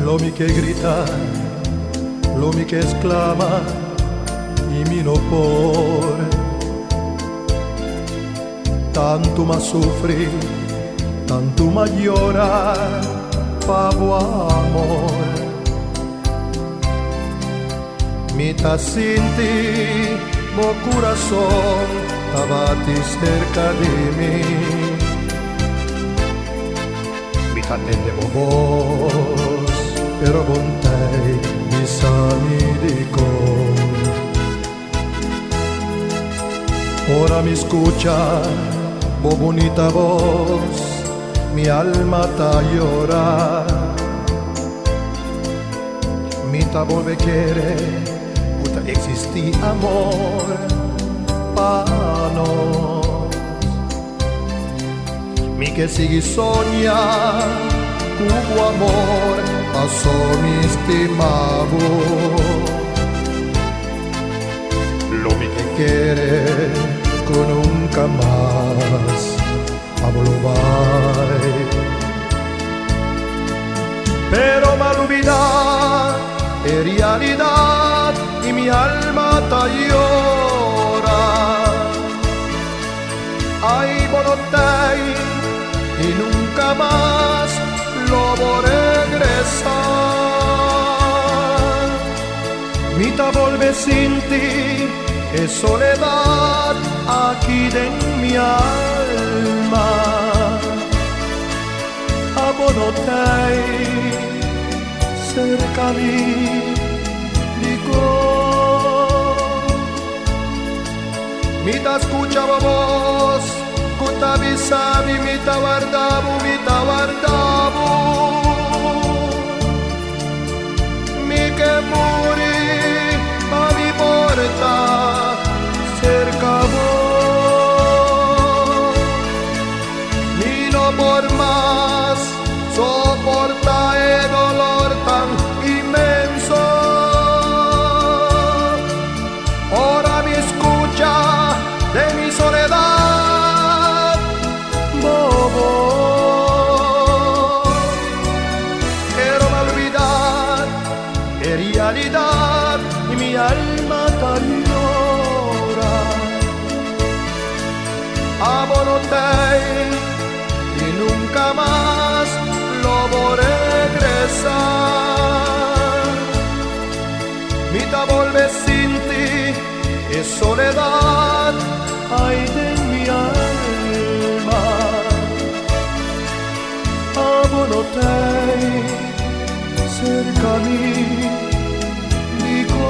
L'uomo che grita, l'uomo che esclama, il mio cuore. Tanto ma soffri, tanto ma llora, pavo amore. Mi ta senti, mo corazón, tabati cerca di me. Mi ta tendevo vos, pero con te mi sa mi dico. Ora mi escucha, bo bonita voz, mi alma ta llora. Mi ta vuelve querer, puta existi amor para nos. Mi que sigue soñar, cubo amor, pasó mi estimado. Lo mi que quiere, con nunca más a volver. Pero mal olvidar es realidad y mi alma ta llora. volver sin ti es soledad aquí en mi alma. Abonotei cerca mi dico, mi ta escuchaba voz, cuta bisami, mi ta guardavo, mi que muri a mi porta cerca vos, mi no por más soporta el dolor tan inmenso. Ahora me escucha de mi soledad, bobo. Quiero olvidar en realidad y mi alma tan llora. Abonotei y nunca más lo voy a regresar. Mi ta volver sin ti es soledad, ay de mi alma. Abonotei cerca mi dico,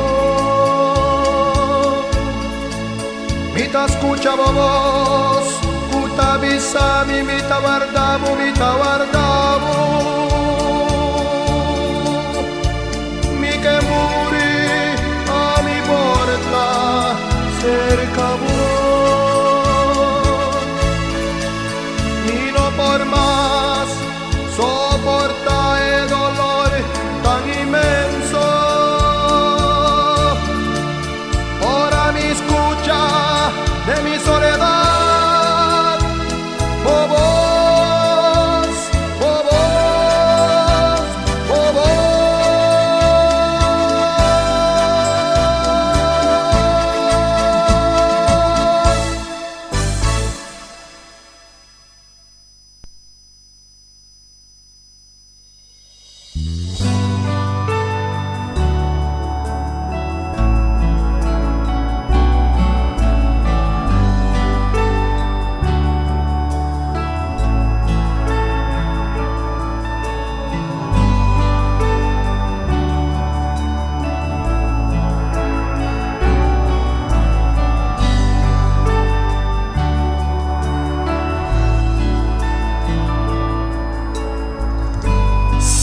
mi ta escuchaba voz, cuta bisami, mi ta guardavo, mi que muri a mi porta cerca vos, y no por más soporta el dolor tan inmenso. Ahora me escucha de mi soledad, bobos, bobos, bobos.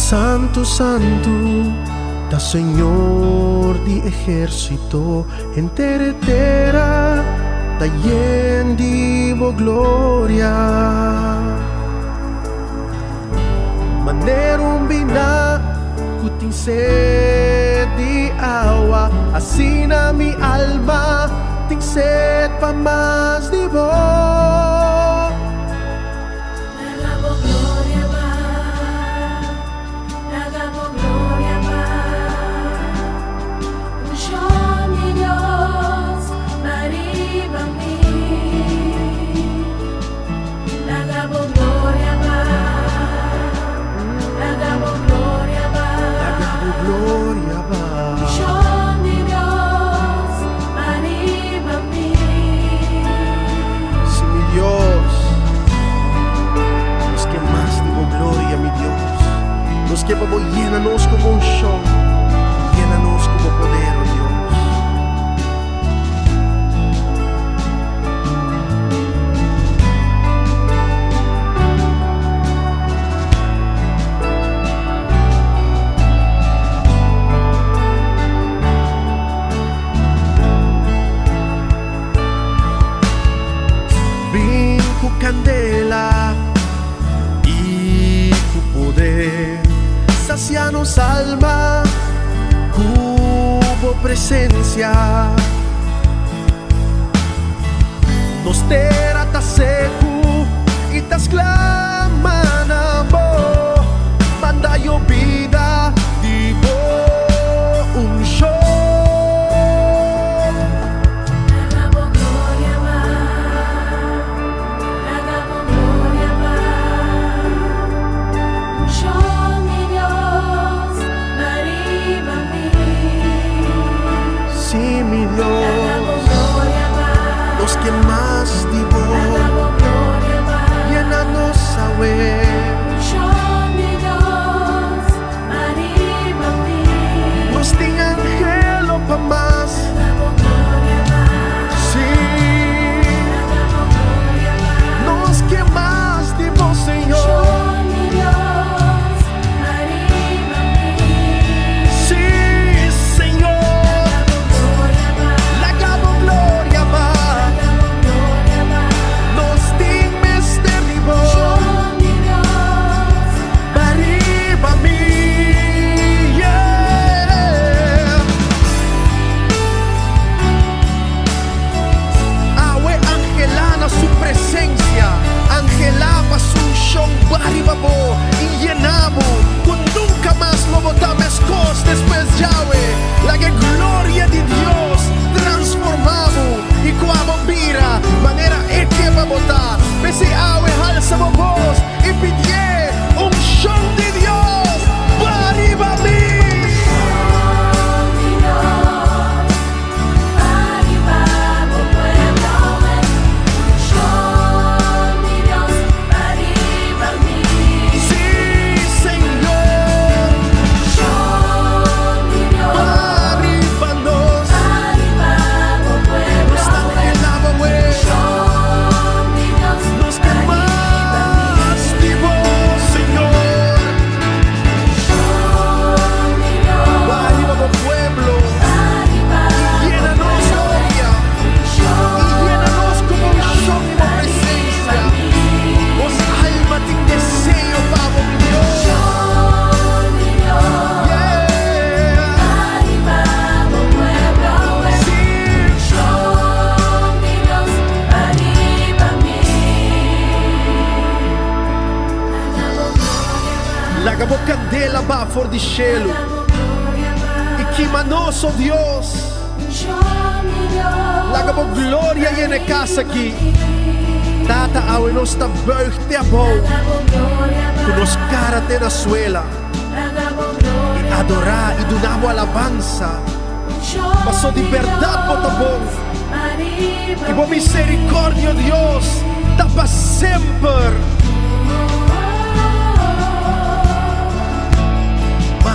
Santo, santo, da Señor di ejército, entera terra, da yendivo gloria. Manerum bina, kuting sed di agua, asina mi alma, ting sed pa más di vos. Gloria va. Di Dios, arriba a mí. Sí, mi Dios, los que más digo gloria, mi Dios, los que vamos, llénanos como un show, llénanos como poder, oh Dios. Candela y tu poder sacianos alma, cubo presencia, nos terata secu y tas claman amor, manda yo vida, digo un show. Los que más di voi, damos gloria más. llénanos a ver. Unción de Dios, arriba a mí. Nos ting ángel o pa más. Damos gloria más. Sí, Damos gloria más. los que más di voi, Señor. Unción de Dios, arriba a mí. Sí, Señor. Damos gloria más. La damos gloria más. Damos gloria más. Nos ting mester di voi. Unción de Dios, Arriba a mí, yeah. Awe angelana su presencia, angelaba su show, arriba bo, y llenamos, con nunca más lo botamos cos después Yahweh, la que gloria de Dios transformamos, y como mira, manera que va a botar, pese awe alza voz, y pidie un show de Dios, arriba a mí. Sí, Señor, arriba nos, nos angelaba, güey. Los que más vivo, Señor, arriba del pueblo, y llénanos gloria, y llénanos como un show de presencia. Os alma te deseo, Pablo, mi Dios. Yeah. Sí, la gabo candela va for di cielo, y que manoso Dios, la gabo gloria y en casa aquí. Tata awe nos ta buigt te abo, con nos cara te na suela, y adorar y donamos alabanza. Paso de verdad botabón, y por misericordia Dios, tapa siempre.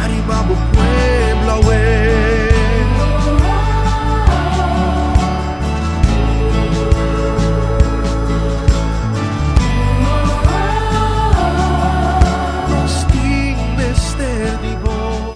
Arriba bo pueblo, we. Nos ting mester di voi.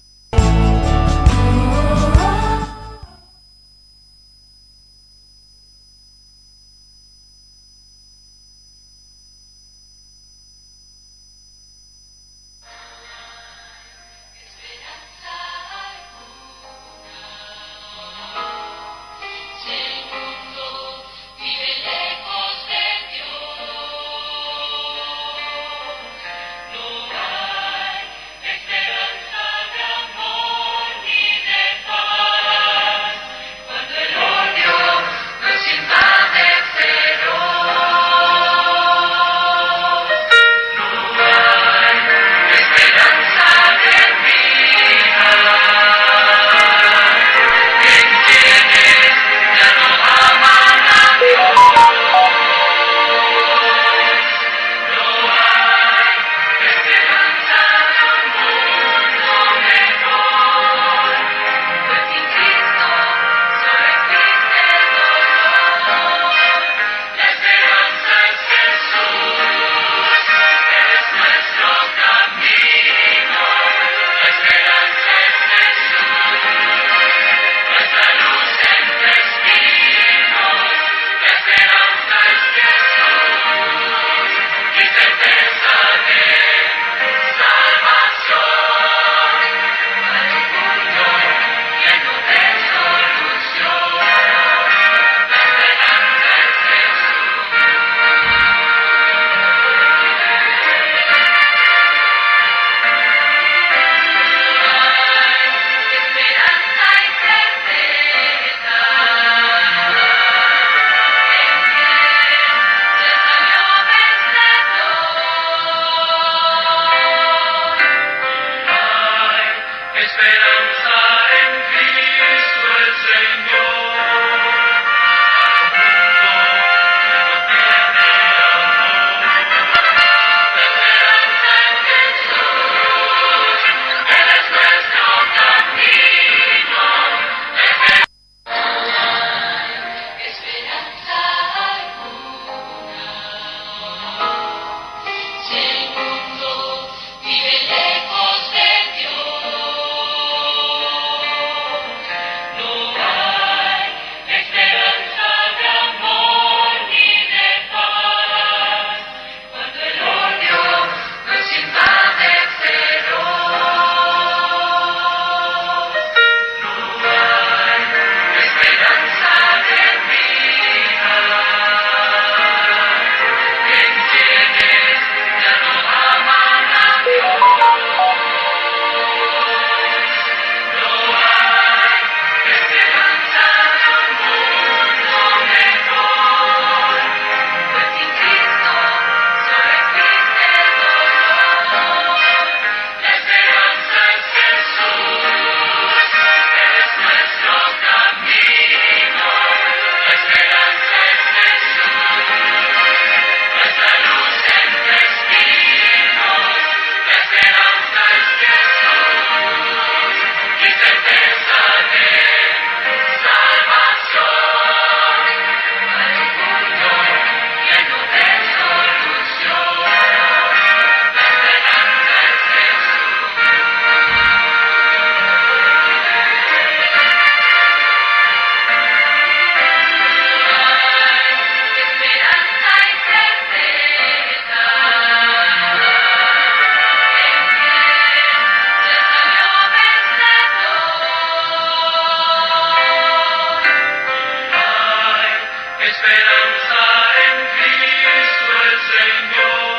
esperanza en Cristo el Señor.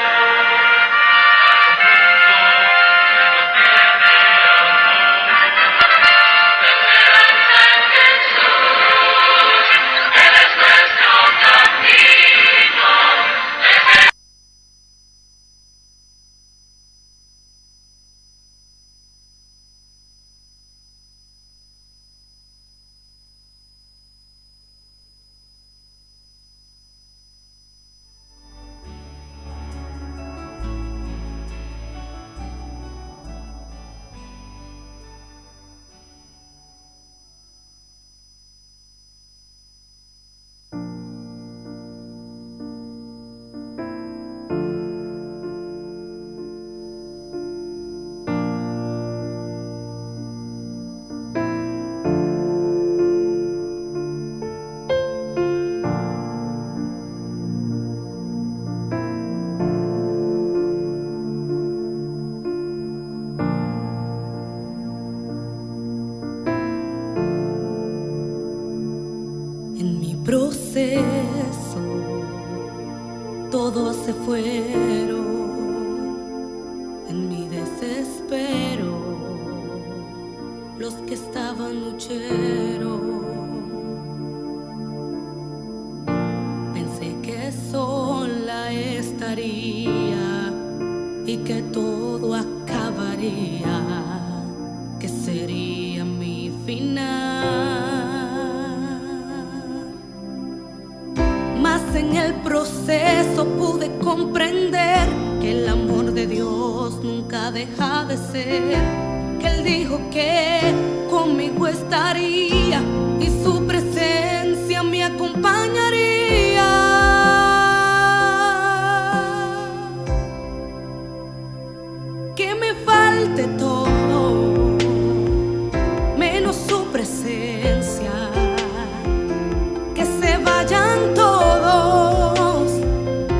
Proceso, todos se fueron en mi desespero, los que estaban lucheros. Pensé que sola estaría y que todo acabaría, que sería mi final. En el proceso pude comprender que el amor de Dios nunca deja de ser, que Él dijo que conmigo estaría y su presencia me acompañaría. Que me falte todo, menos su presencia, que se vayan todos,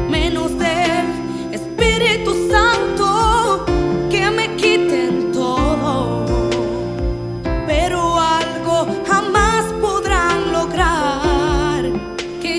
menos del Espíritu Santo, que me quiten todo, pero algo jamás podrán lograr, que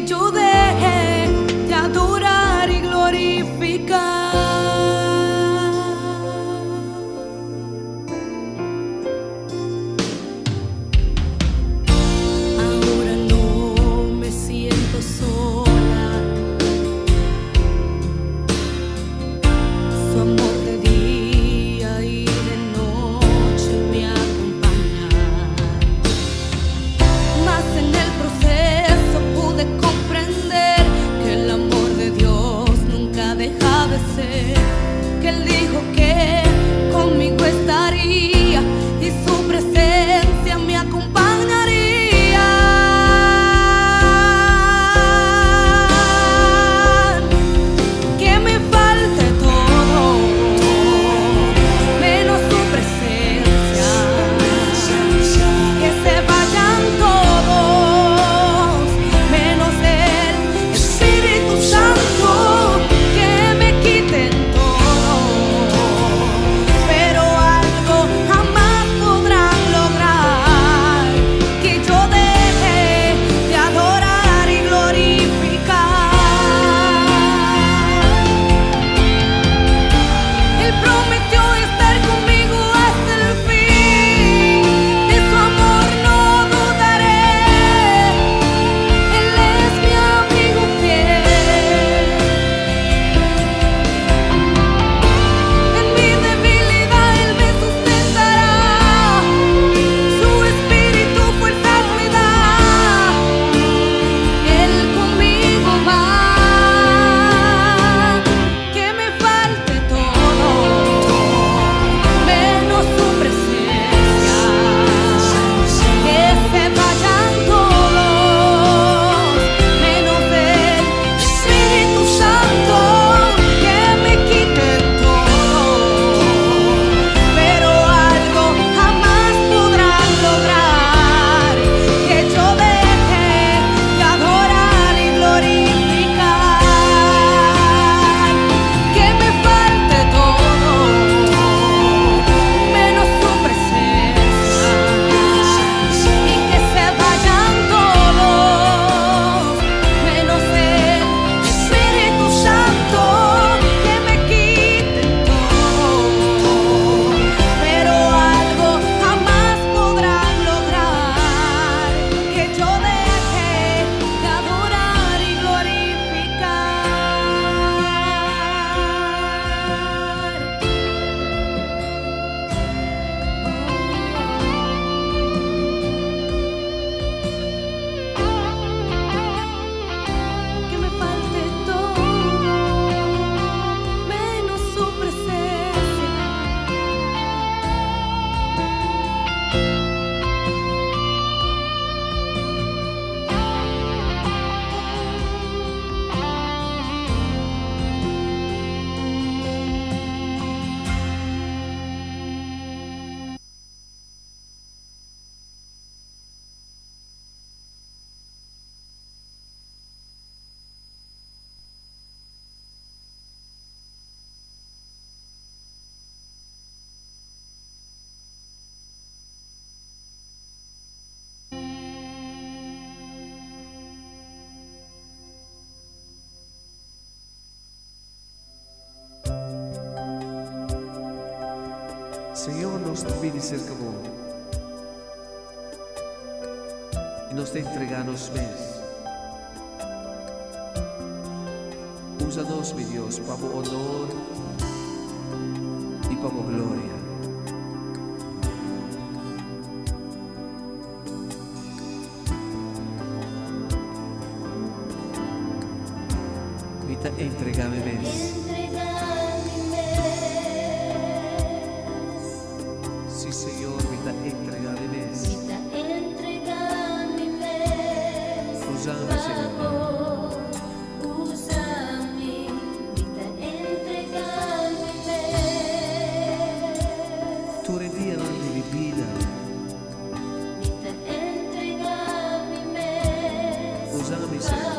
Señor, nos viene cerca mo. E nós te entregamos mes. Usa-nos, meu Deus, para o honor e para a glória. Vita entregar-me mes. Sim, Senhor, vita entregar-me mes. Usa-me, Senhor. Tu revieni di mi vida. Usa-me, Senhor.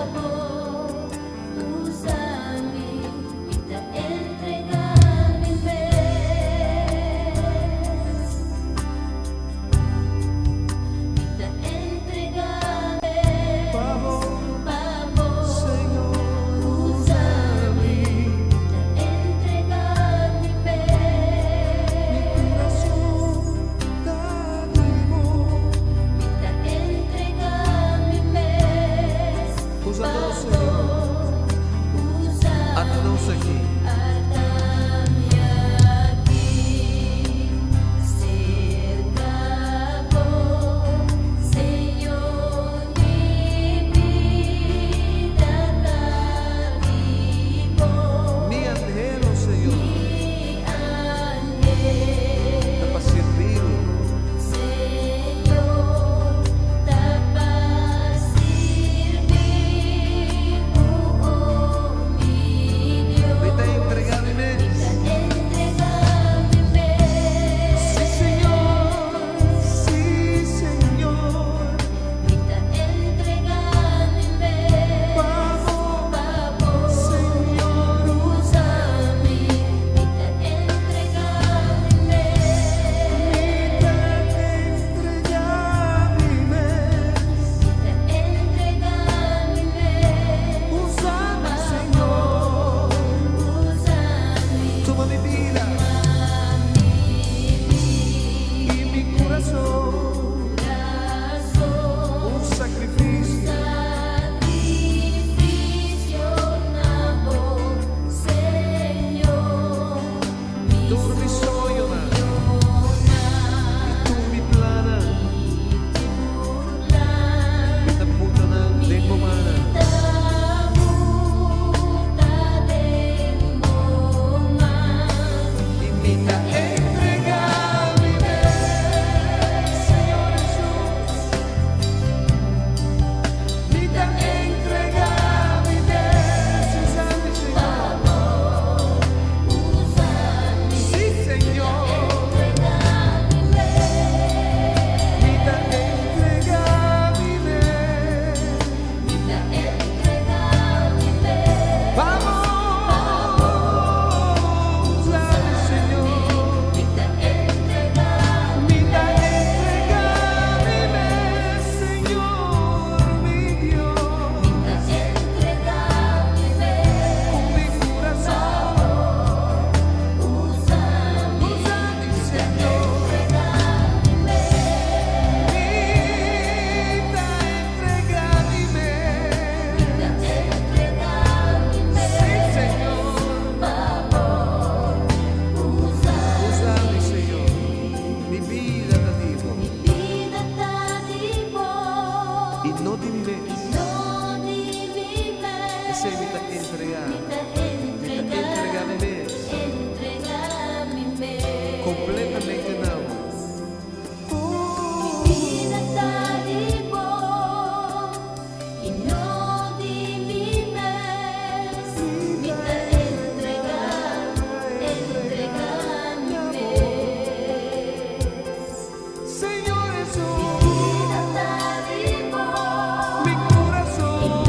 Mi corazón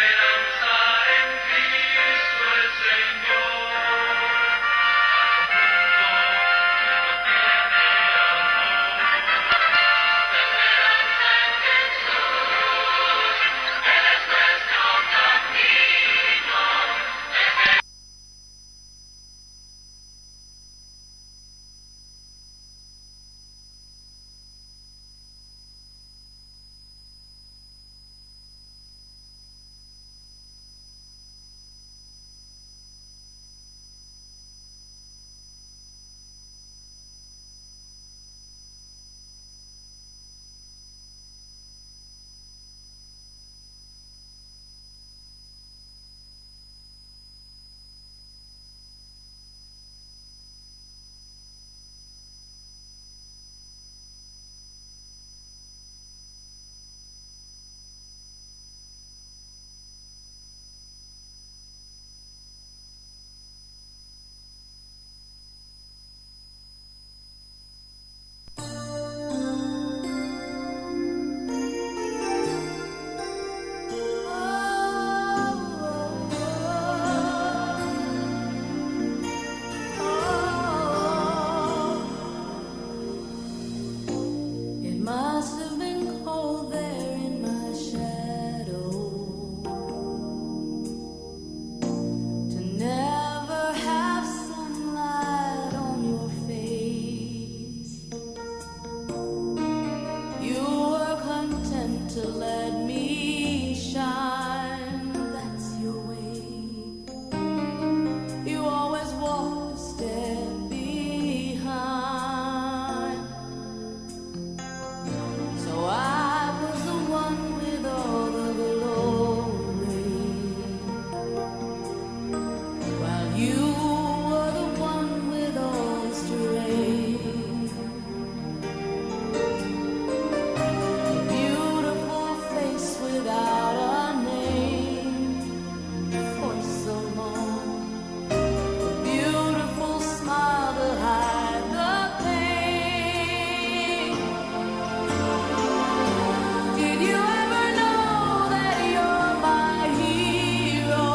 esperanza en Cristo el Señor. It must have been cold there in my shadow to never have sunlight on your face. You were content to let me shine, that's your way. You always walked a step behind. So I was the one with all the glory, while you were the one with all the strength. A beautiful face without a name for so long. A beautiful smile to hide the pain. Did you ever know that you're my hero?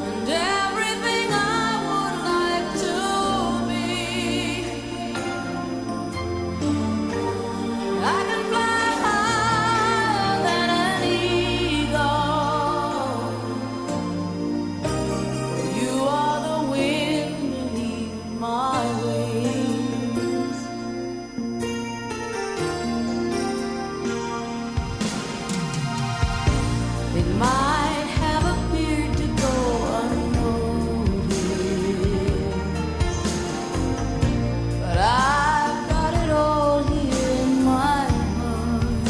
And everything I would like to be. I can fly higher than an eagle. You are the wind beneath my wings. It might have appeared to go unnoticed, but I've got it all here in my mind.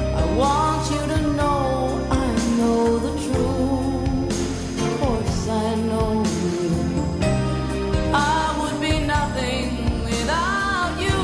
I want you to know I know the truth. Of course I know I would be nothing without you.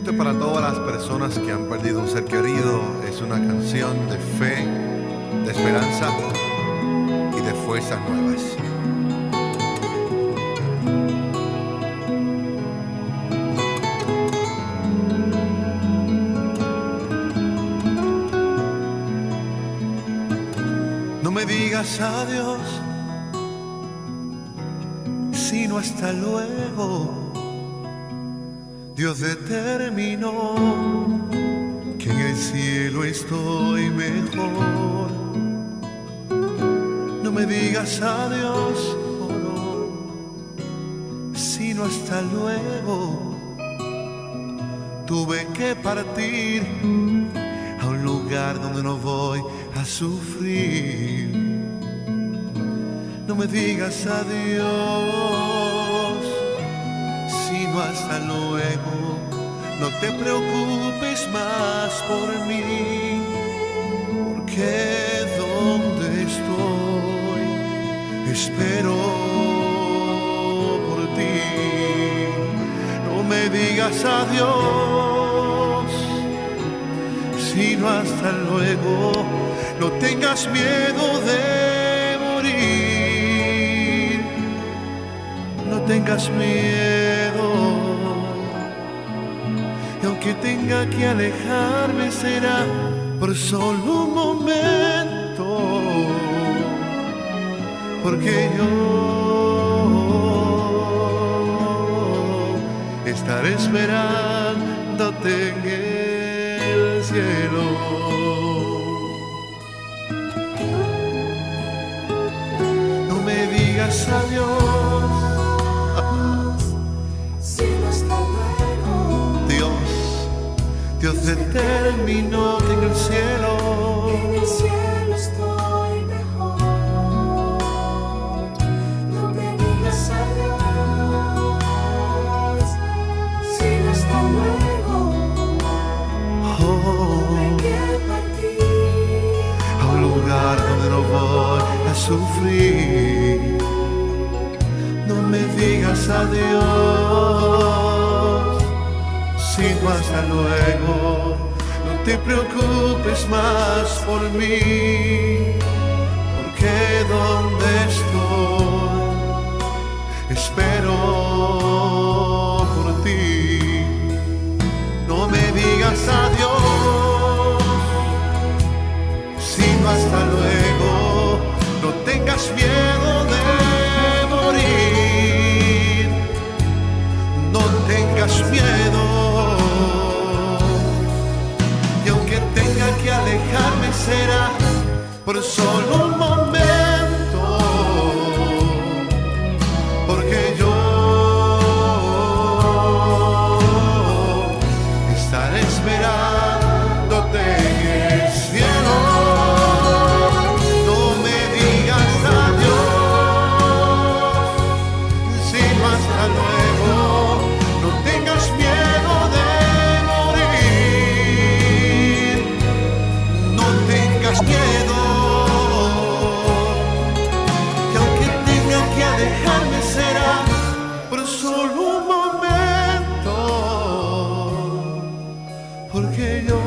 Esto es para todas las personas que han perdido un ser querido. Es una canción de fe, de esperanza y de fuerzas nuevas. No me digas adiós, sino hasta luego. Dios determinó que en el cielo estoy mejor. No me digas adiós, oh no, sino hasta luego. Tuve que partir a un lugar donde no voy a sufrir. No me digas adiós, sino hasta luego. No te preocupes más por mí, porque donde estoy espero por ti. No me digas adiós, sino hasta luego. No tengas miedo de morir, no tengas miedo. Y aunque tenga que alejarme será por solo un momento, porque yo estaré esperándote en el cielo. No me digas adiós, sino hasta luego. Dios determinó que en el cielo estoy mejor. No me digas adiós, sino hasta luego. Tuve que partir a un lugar donde no voy a sufrir. No me digas adiós, sino hasta luego. No te preocupes más por mí, porque donde estoy espero por ti. No me digas adiós, sino hasta luego. No tengas miedo de morir, no tengas miedo. Y aunque tenga que alejarme será por solo un momento, porque yo estaré esperándote en el cielo. No me digas adiós, sino hasta luego. No tengas miedo de morir, no tengas miedo. Que aunque tenga que alejarme será por solo un momento, porque yo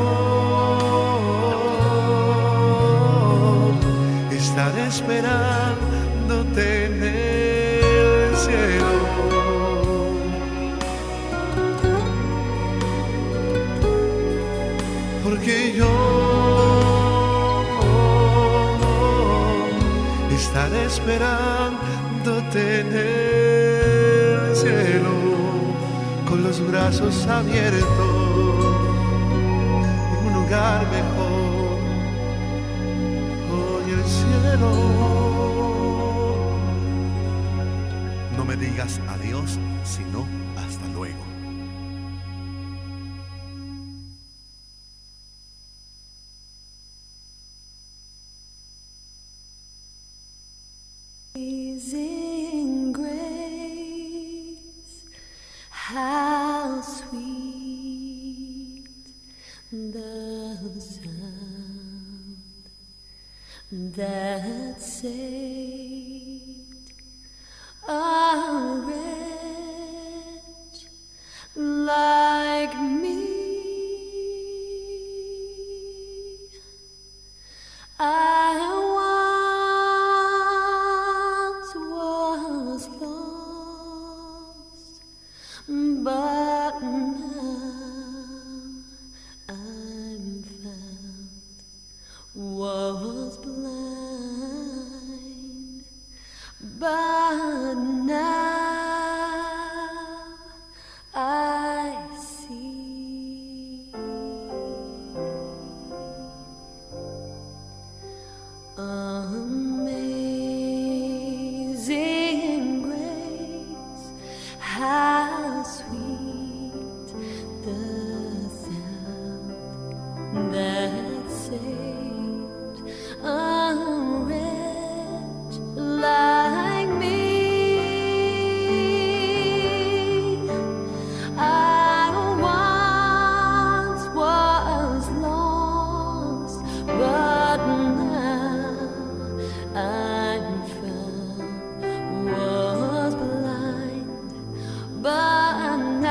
estaré esperándote en el cielo. Porque yo estaré esperándote en el cielo, con los brazos abiertos, en un lugar mejor, hoy el cielo. No me digas adiós, sino hasta luego. Amazing grace, how sweet the sound that saved a wretch like me. but now I'm found. Was blind, but now I see. Amazing grace, how sweet the sound that saved a wretch like me. I once was lost, but now I'm found. Was blind, but now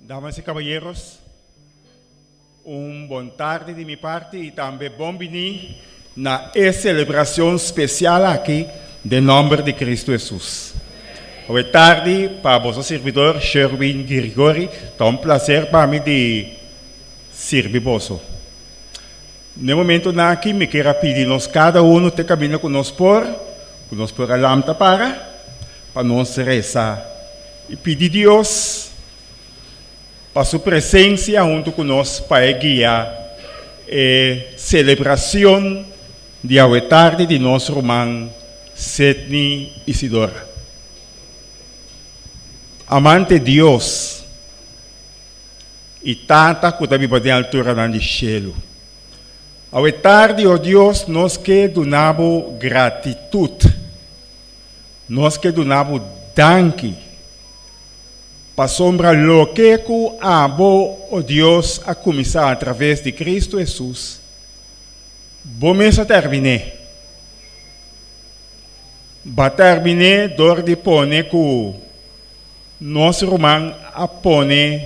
Damas e caballeros, boa tarde de minha parte e também bom venir na celebração especial aqui de nome de Cristo Jesus. Boa tarde para vosso servidor Sherwin Grigori, é prazer para mim de servir vosso. No momento aqui, me quero pedir nós cada te caminha conosco por a lâmpada para nós rezar e pedir Deus para sua presença junto conosco para guiar a celebração de hoje tarde de nosso irmão Sidney Isidora. Amante Deus e tanta que está de altura no cielo. Hoje tarde, ó Deus, nós que donamos gratitude, nós que donamos danke, para sombra lo que abo, ó Deus, a começar através de Cristo Jesus. Bom mês a terminar. Vai terminar dor de pone que nosso irmão a pone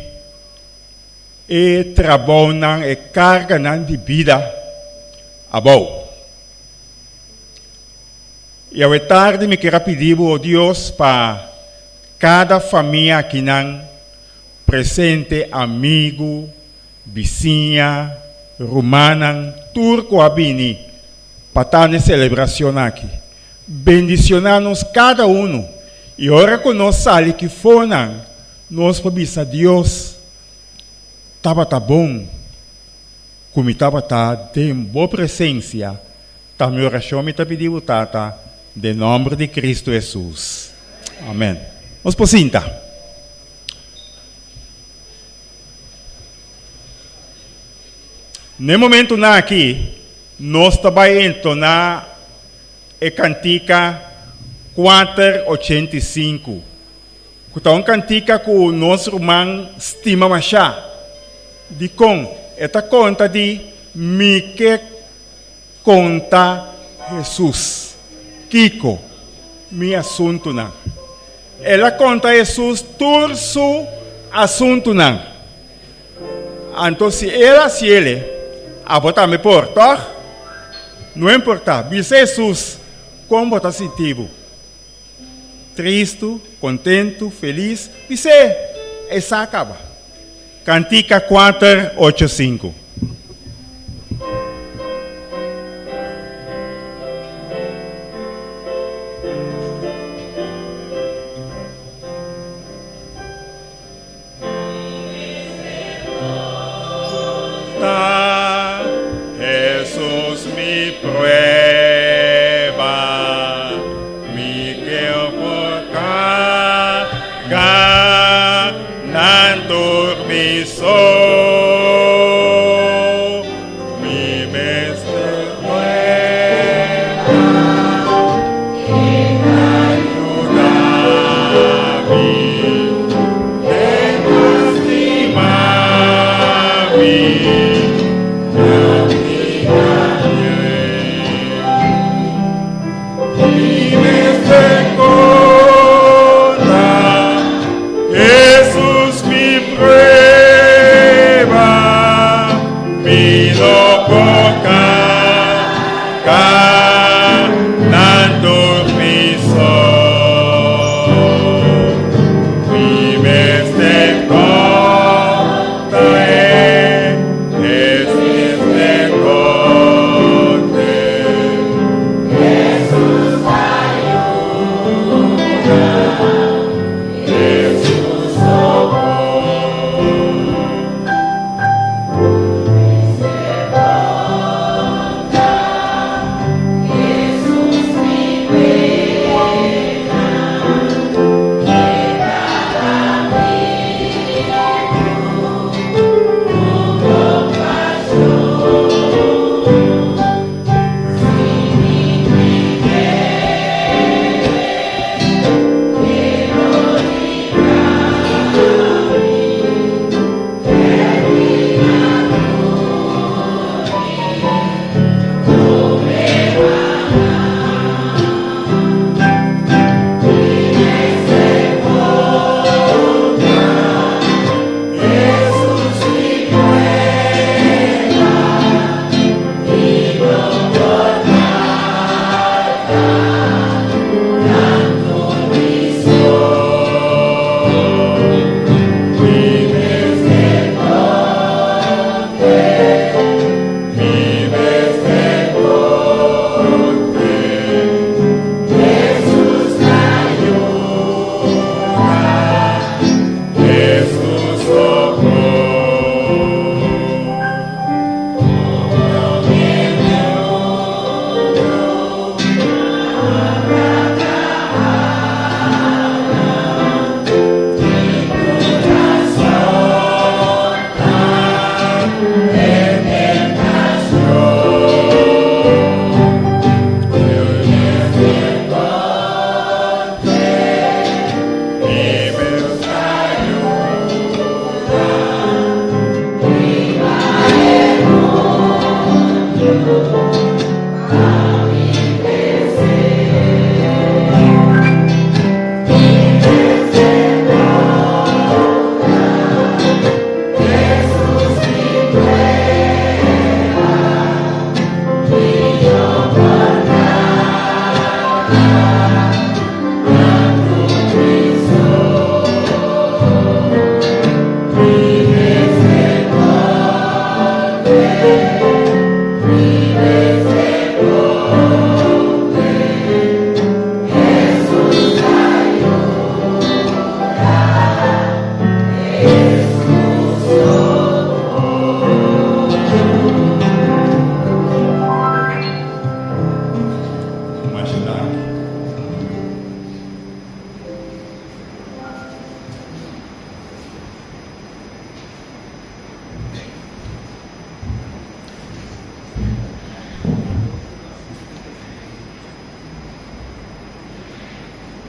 e trabalham e cargam de vida a bom. E hoje tarde me quero pedir a Deus para cada família aqui não presente, amigo, vizinha, romana, turco abini, para estar na celebração aqui. Bendicionar-nos cada e ora que nós sali que foram, nós pedimos a Deus, estava bom, como estava tem boa presença, a minha oração me está pedindo tata, de nome de Cristo Jesus. Amém. Vamos por cinta. No momento aqui, nós trabalhamos na cantica 485. Que é uma cantica que o nosso irmão estima machá. De com, esta conta de me que conta Jesus. Kiko, mi assunto não. Ela conta Jesus todo assunto não. Então se ele, a botar me porta, não importa, se Jesus, como está sentido? Triste, contente, feliz, se essa acaba. Cantica 485. Jesus me prueba, me quer por carga, não dormi só.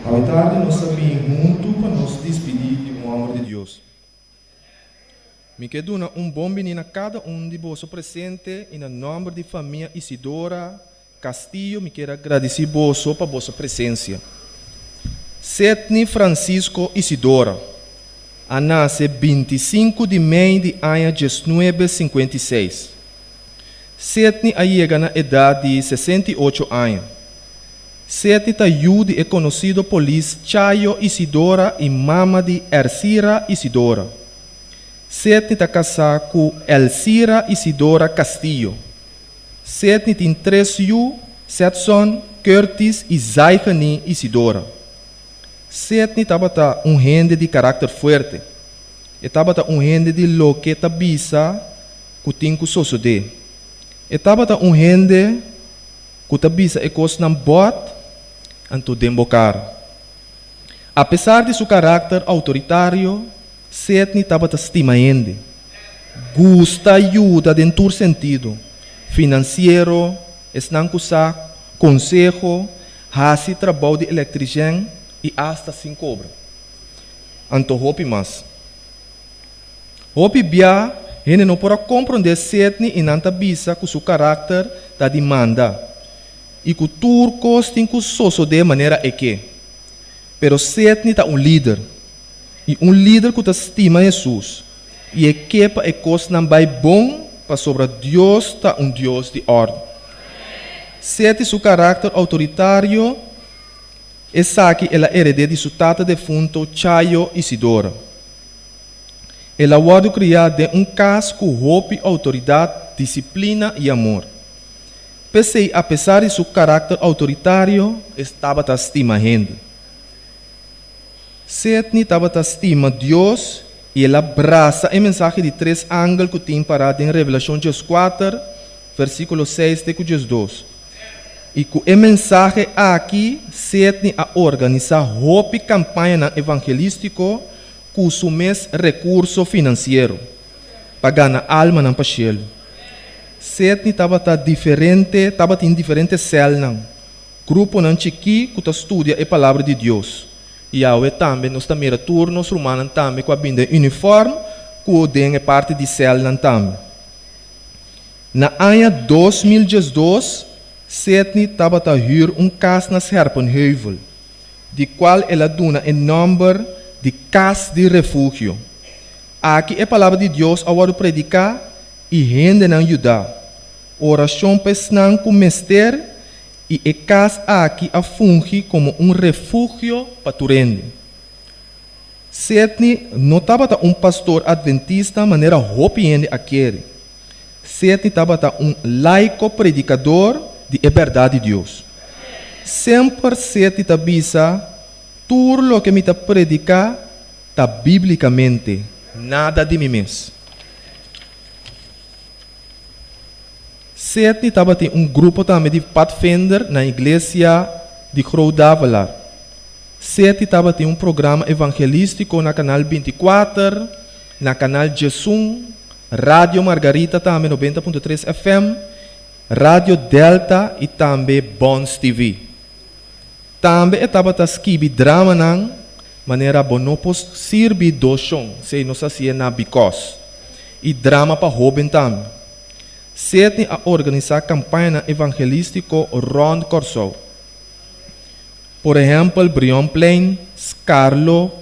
À tarde nós sabemos junto para nos despedir do amor de Deus. Me quero dar bom menino a cada de vocês presente em nome de família Isidora Castillo. Me quero agradecer vocês por vossa presença. Setni Francisco Isidora, a nasce 25 de maio de ano de 1956. Setni a chega na idade de 68 anos. Setni ta Yudi é conhecido por Chayo Isidora e mama de Ercira Isidora. Setni ta casado com Elcira Isidora Castillo. Setni tem 3 filhos, Setson, Curtis e Zaihani Isidora. Setni tabata gente de caráter forte. E tabata gente de lo que tabisa kutingku sosode. E tabata gente que tabisa e cos nam bot anto dembocar. Apesar de seu caráter autoritário, Setni tabata estima gente. Gusta ajuda dentro sentido financeiro, esnancusa, consejo, hasi trabalho de eletricien e hasta sem cobra. Anto hopi mas. Hopi bia, ele não pode compreender Setni e não tabisa com seu caráter da demanda. E que turcos tem que sosso de maneira que. Pero Setni tá líder. E líder que estima Jesus. E que para cos não vai bom para sobre Deus tá Deus de ordem. Setni seu caráter autoritário. Essa aqui ela herede de sua tata defunto Chayo Isidora. Ela foi criada de caso com roupa, autoridade, disciplina e amor. Pensei, apesar de seu caráter autoritário, estava a estima gente. Setni estava a estima Deus e ela abraça a mensagem de 3 ângulos que tem parado em Revelação 4, versículo 6 até 12. E com a mensagem aqui, Setni a organizar uma campanha evangelística com o mesmo recurso financeiro para ganhar alma na paixão. Setni estava em diferentes células. Grupo não chiqui que estuda a palavra de Deus. E ao também nós também turnos romanos também com a binda uniforme que é parte de célula também. Na ano 2012 Setni estava a huir casa na Serpenheuvel, de qual ela dona o nome de Casa de Refúgio. Aqui a palavra de Deus a predicar e gente não ajudar. Oração pesnan com mestre e a casa aqui a funge como refúgio para turende. Setni não estava pastor adventista maneira hopiende aquele. Setni estava laico predicador de verdade de Deus. Sempre Setni tabisa tudo o que me ta predicar tá biblicamente, nada de mim mesmo. Setni estava tem grupo também de Pathfinder na igreja de Grootdavalar. Setni estava tem programa evangelístico na canal 24, na canal Jesus, Rádio Margarita também 90.3 FM, Rádio Delta e também Bons TV. Também estava a escrever drama na maneira bonopos sirvi doshon, sei não sei na because. E drama para jovem também. Setni a organizar campanha evangelística rond Corsou. Por exemplo, Brion Plain, Scarlo,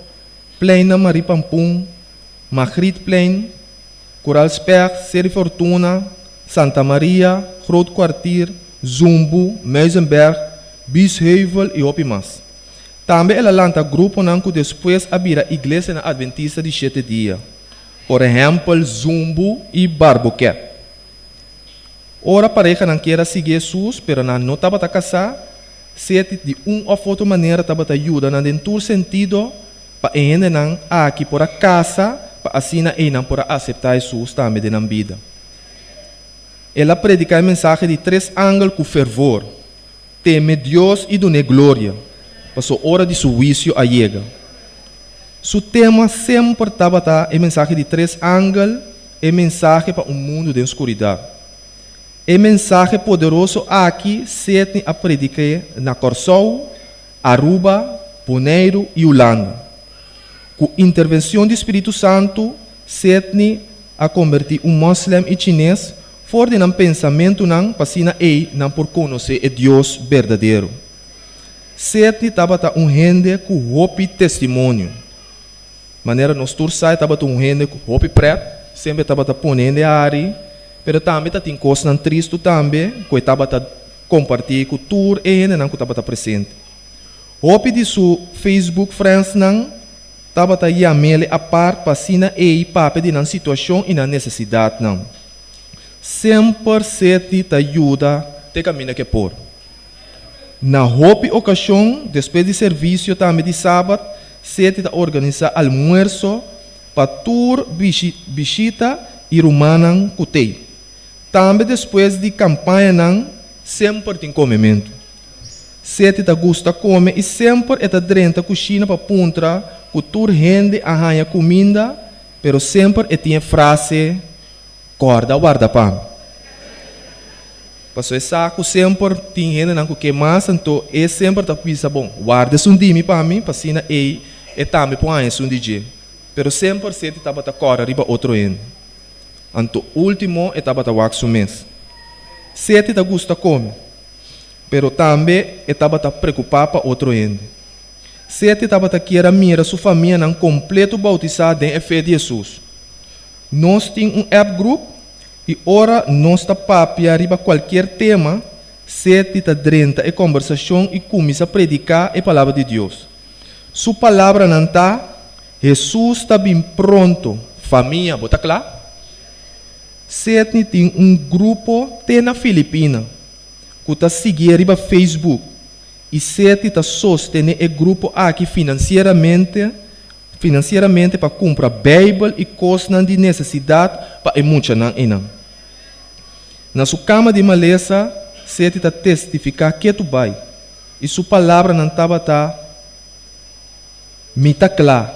Plain na Marie Pampum, Magritte Plain, Coralsberg, Seri Fortuna, Santa Maria, Groot Kwartier, Zumbu, Muizenberg, Biesheuvel e Opimas. Também ela lança grupo que depois abrirá a igreja adventista de 7 dias. Por exemplo, Zumbu e Barboquet. Ora pareja não quer seguir Jesus, pero não estava a casar, Setni de ou outra maneira estava a ajudar dentro do sentido para ainda não aqui por a casa, para assim não por aceitar Jesus também na vida. Ela predica a mensagem de 3 ângulos com fervor. Teme Deus e done glória. Passou hora de seu juízo a chega. Seu tema sempre estava a mensagem de 3 ângulos, a mensagem para mundo de escuridão. A mensagem poderoso aqui, Setni a predicar na Corsou, Aruba, Poneiro e Holanda. Com intervenção do Espírito Santo, Setni a convertir um moslem e chinês fora de um pensamento não passina não por conhecer o Deus verdadeiro. Setni estava um gente com hope testemunho. Maneira nos tursai estava um gente com hope preto, sempre estava ponendo a área, pero também tem coisas não triste também, que estava compartilhar com tour e não que estava presente. Hope de seu Facebook friends não estava chamando a par passina e pape de uma situação e na necessidade não. Sempre Setni te ajuda te caminho que por. Na hope ocasião, depois de serviço também de sábado, Setni organiza almoço para tour visita e rumana cutei. Também depois de campanha não, sempre tem comimento. Setni gosta comer e sempre é dentro da cozinha para puntra, que tour rende arranha comida, pero sempre tem frase corda guarda-pão. Passou esse saco sempre tem gente não que mais, então é sempre tá pensa bom, guarda um dimi para mim, para cima e também põe um DJ. Pero sempre se estava tá corda riba outro ende. Então último estava tá wax um mês. Sete tá gosta come, pero também estava tá preocupado para outro ende. Sete estava tá queira mira sua família não completo bautizada em fé de Jesus. Nós tem app group e ora nós está papia riba qualquer tema, Sete está dentro e conversação e começa a predicar a palavra de Deus. Sua palavra não está, Jesus está bem pronto, família, bota claro? Sete tem grupo na Filipina, que está seguindo riba Facebook, e Sete está sustendo o grupo aqui financeiramente para comprar Bíblia e coisas de necessidade para muita não. Na sua cama de maleza, Sete está testificar que tu vai. E sua palavra não estava tá mita clara,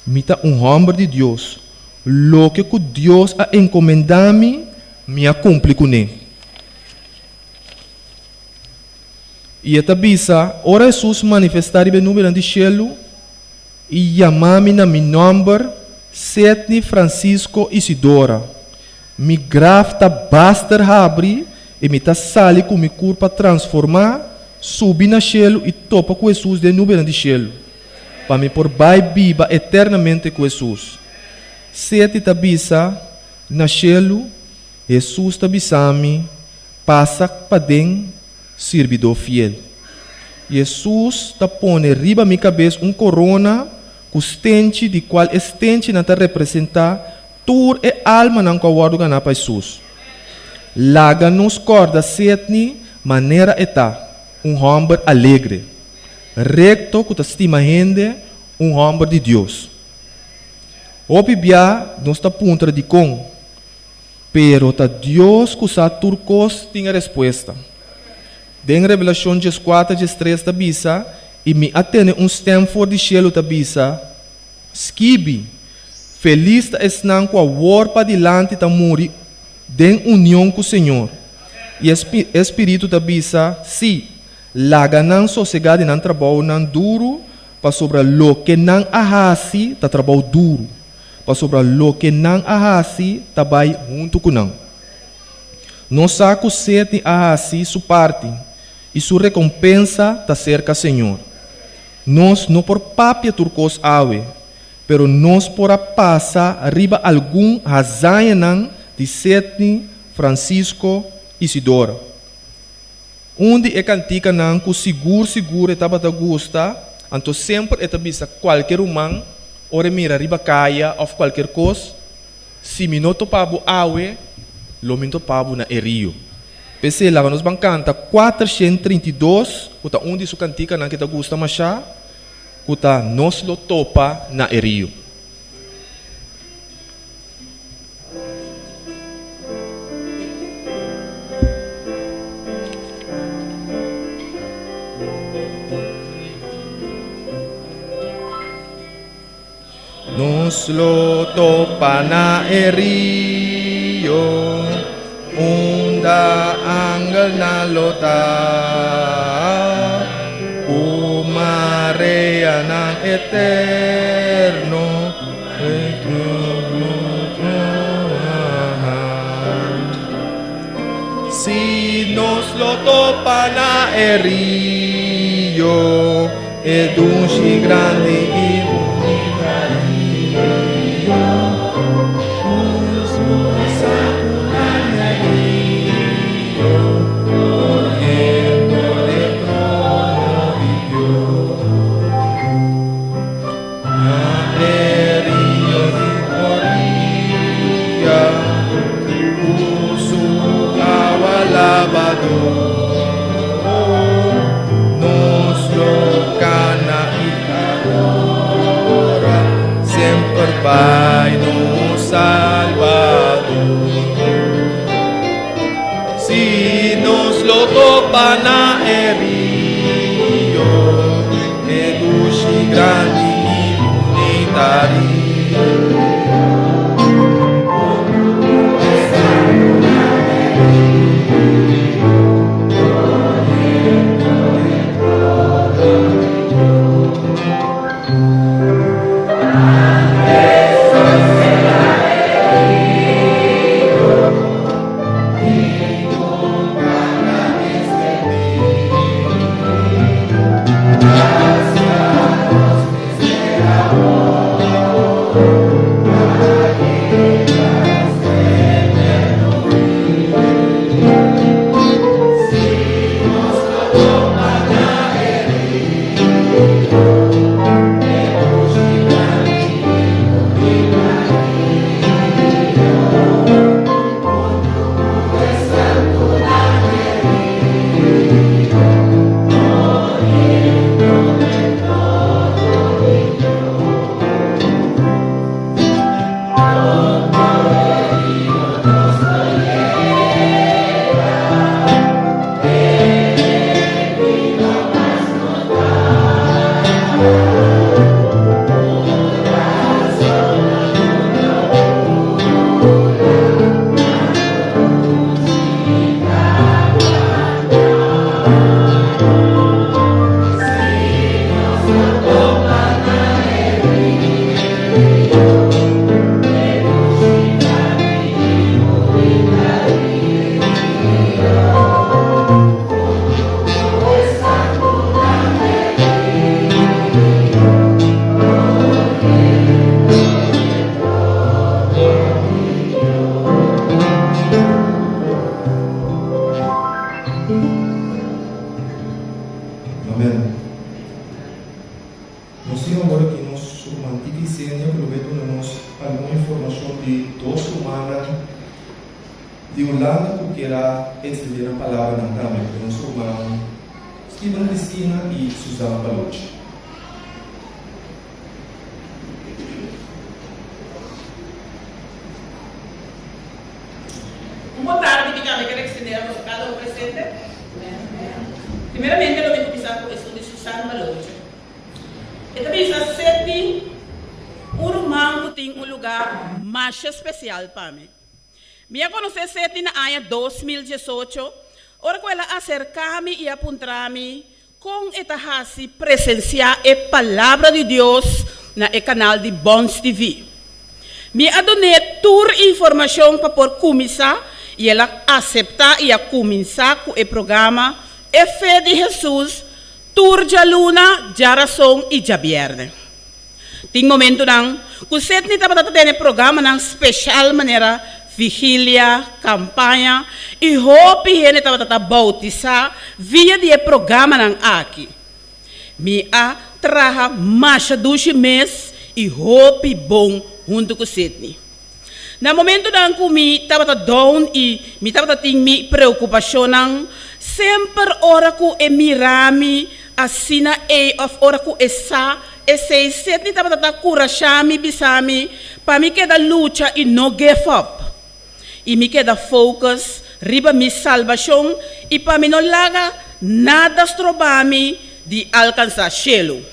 mita homem de Deus. Lo que Deus a encomendar-me, me a cumpre com ele. E esta bisa, ora Jesus manifestar e número de cielo, e chamar-me na meu nome, Setni Francisco Isidora. Me grafta basta abrir e me tá sali com meu corpo para transformar, subir na cielo e topa com Jesus de número de cielo. Para me por vai viva eternamente com Jesus. Sete tabisa na cielo, Jesus tabisa-me, passa para dentro, servidor fiel. Jesus está pondo riba minha cabeça corona, custente de qual estente não está representar, tur e alma não cawardo ganhar para Jesus. Laga nos corda Setni, maneira está, homem alegre, recto que estima gente, homem de Deus. O Bíblia não está punta de com, pero ta Deus que sa turcos tinha resposta. Den Revelação 4, 3 da bisa, e me atende stem for de cielo da bisa, skibi, feliz es não com a war para dilante da muri, den união com o Senhor. E espírito da bisa, si, laga não sossegado não trabalho não duro, para sobre lo que não ahasi, ta trabalho duro. Para sobre lo que não ahasi, ta vai junto com não. Não saco sete ahasi su parte, e sua recompensa ta cerca Senhor. Nós não por papia turcos awe, pero nós por a passa arriba algum razão de Setni Francisco Isidora. Onde é cantica não que seguro estava da gosta, então sempre é tabisa qualquer humano, ora mira arriba caia ou qualquer coisa, se minuto pabo awe, lo minuto pabo na rio. PC lá nos bancanta 432, kuta onde su cantica não que ta gosta machá, kuta nos lo topa na rio. Nos lo topa na rio, unda angel na lota, umare Correia ng eterno si nos lo topa na rio ed un si grande e nos lo cana ora sempre vai no Salvador si nos lo topa na rio ed usci grandi unitari Amém. Nós temos agora que nós mantivemos e aproveitamos alguma informação de 2 semanas de Holanda, porque era estender a palavra na câmera de nosso irmão Steven Cristina e Susana Palucci. Boa tarde, que eu quero estender a cada um presente. Primeiramente, eu vou começar com a questão de Susana Palucci. E também está sete irmão que tem lugar mais especial para mim. Me conheci sete na ano 2018, ora que ela acercar-me e apontar-me com esta raça presenciar a palavra de Deus no canal de Bons TV. Me adonei toda informação para por começar e ela aceitar e a começar com o programa E Fé de Jesus, Turja Luna, Jaração e Jabierne. Tem momento não, que você tem que ter programa não especial maneira vigília, campanha e hope ele estava bautizar via de programa não aqui. Me a traha mais 12 meses e hope bom junto com Sidney. No momento não que me estava down e me estava tendo preocupação não, sempre ora que e mirami assina of ora que essa esse Sidney estava curachami bisami para me que da luta e no give up. E me queda focus, riba mi salvação e para mim não larga nada strobami de alcançar chelo.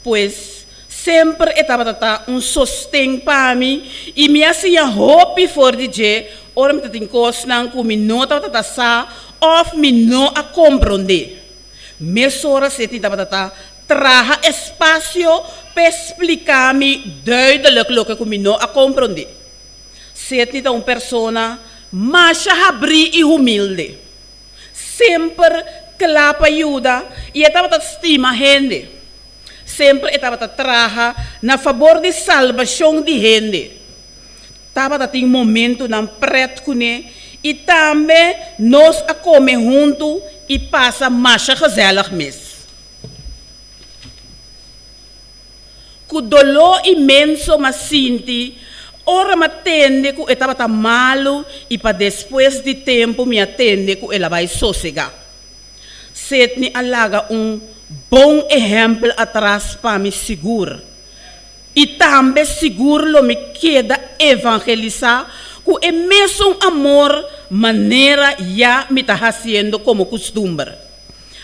Pois sempre estava sostém para mim e me assim hope for DJ, ora me tem coisas não que me não estava sa of me não a compreender. Me sora se estava traga espaço para explicar-me duidelijk o que eu não a compreender. Sete é uma pessoa mais abrir e humilde. Sempre clapa ajuda e estava estima gente. Sempre estava traga na favor de salvação de gente. Estava tem momento na preto com ele e também nós a comer junto e passa mais gezellig mesmo. Com dolor imenso mas sinti, ora me atende que estava tão malo e para depois de tempo me atende que ela vai sossegar. Setni alaga bom exemplo atrás para me seguro. E também seguro me queda evangelizar com o mesmo amor maneira já me está fazendo como costume.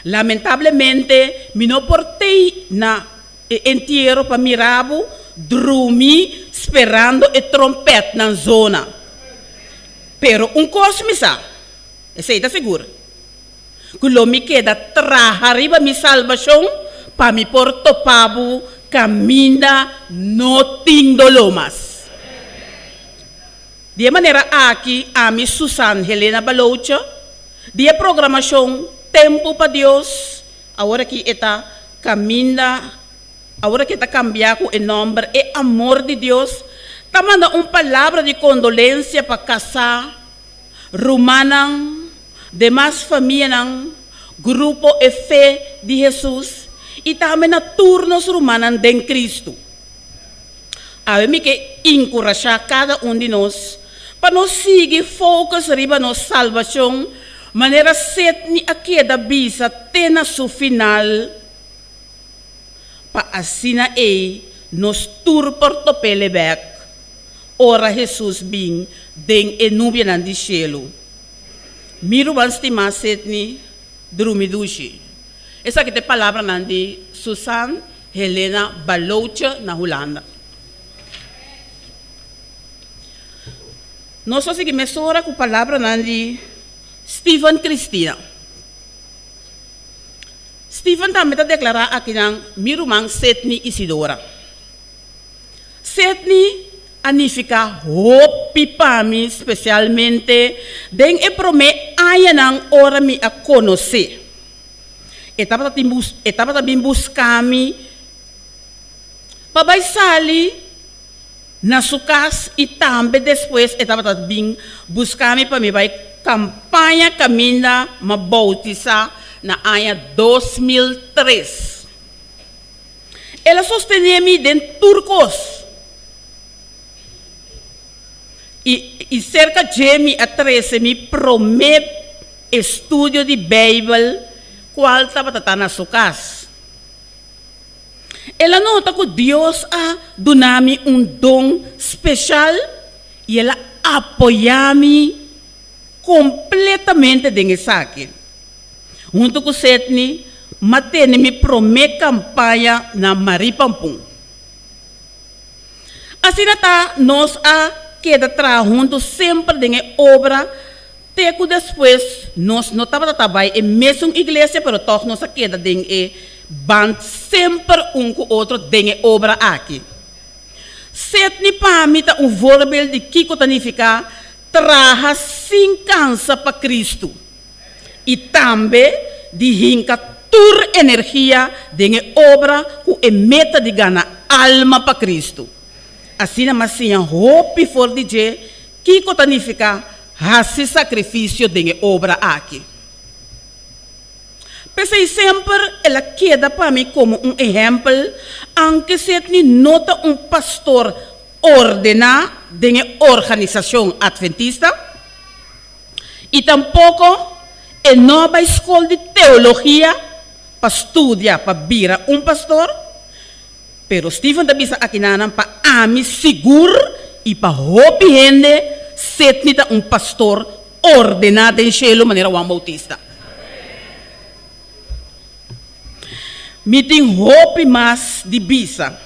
Lamentavelmente, me não portei na inteiro para mirabo, dormir esperando e trompete na zona. Pero coisa me sabe, esse está seguro. Que lo me queda traga arriba mi salvação para me por topabo caminha no tindolo mais. De maneira aqui a mi Susan Helena Balocha, de programação Tempo para Deus, agora que está caminha, agora que está cambiando o nome e amor de Deus, está mandando palavra de condolência para casar, Romanan, demais família, grupo e fé de Jesus, e também na turnos romanos de Cristo. A mim que encorajar cada de nós para nós seguir focus riba nossa salvação, maneira setni aqui da bisa tena su final, para assim nos tur portopele back, ora Jesus bem den enubia de cielo. Miro van stima setni drumidushi. Essa aqui é a palavra de Susan Helena Balocha na Holanda. Nós só seguimos com a palavra de Stephen Cristina. Stephen também está declarando aqui na Mirumang Setni Isidora. Setni anifica hopi para mim, especialmente, den e promete ayanang ora mi a conhecer. Etapa também buscar-me para baixar-lhe na sua casa e também depois etapa também buscar-me para me vai campanha caminha ma bautizar na ano 2003. Ela sustenia-me dentro turcos. E cerca de mim a 13 me promete estudo de Bíblia qual estava na sua casa. Ela nota que Deus a donado-me dom especial e ela apoia-me completamente nesse aqui. Junto com Setni, matene me promete campanha na Maripampum. Assim está nós a queda atrás junto sempre de obra. Teco depois, nós não estávamos trabalhando em mesma igreja, mas toch nós queda de band sempre com o outro de obra aqui. Setni para mim é voorbeeld de Kiko Tanifica, traga sem cansa para Cristo. E também de hinca tur energia de obra com a meta de ganhar alma para Cristo. Assim, mas sim, hope for DJ, Kiko Tanifica, esse sacrifício de obra aqui. Pensei sempre, ela queda para mim como exemplo, aunque se nota pastor ordenado de organização adventista, e tampouco é nova escola de teologia para estudar, para virar pastor, pero Stephen da bisa aqui na para ami seguro e para hope gente setnita pastor ordenado em cielo maneira Juan Bautista. Meeting hope mas de bisa.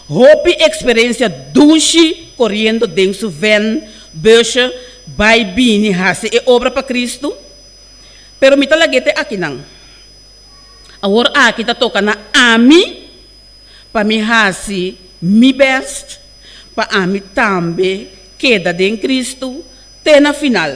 Hope experiência duche correndo dentro do van, busha, vai bini hase e obra para Cristo. Pero mita lagete aqui não. Agora aqui está tocando a mim, para me fazer mi best, para a mim também queda em Cristo, até na final.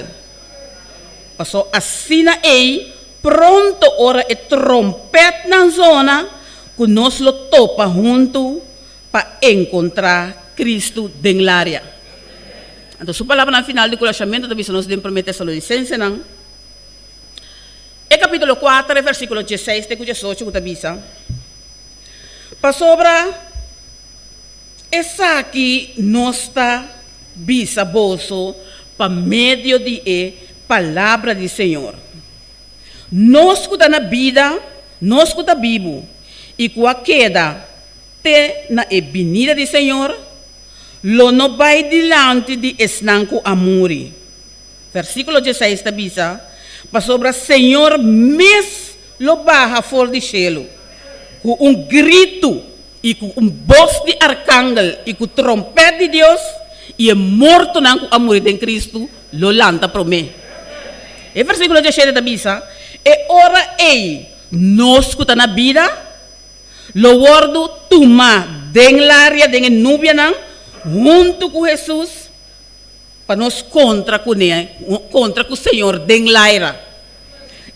Passou assim aí, pronto, ora é trompete na zona, que nós lo topa junto para encontrar Cristo dentro da área. Então, sua palavra na final do colochamento, também se nós devemos prometer Tessalonicenses, não? É capítulo 4, versículo 16 até 18, que está bisa. Para sobra, essa aqui nós está bisa bolso para meio de palavra do Senhor. Nós que está na vida, nós que está vivo, e com a queda te na venida do Senhor, lo no vai dilante de esnanco amori. Versículo 16 está bisa. Para sobre o Senhor mesmo lo barra fora de cielo, com grito e com voz de arcángel e com trompete de Deus, e é morto não a morrer em Cristo, lo lanta para mim. E versículo 17 da bisa, e ora nós que está na vida, lo guardo toma den área, den nubia não, junto com Jesus, para nós contra o Senhor den laira.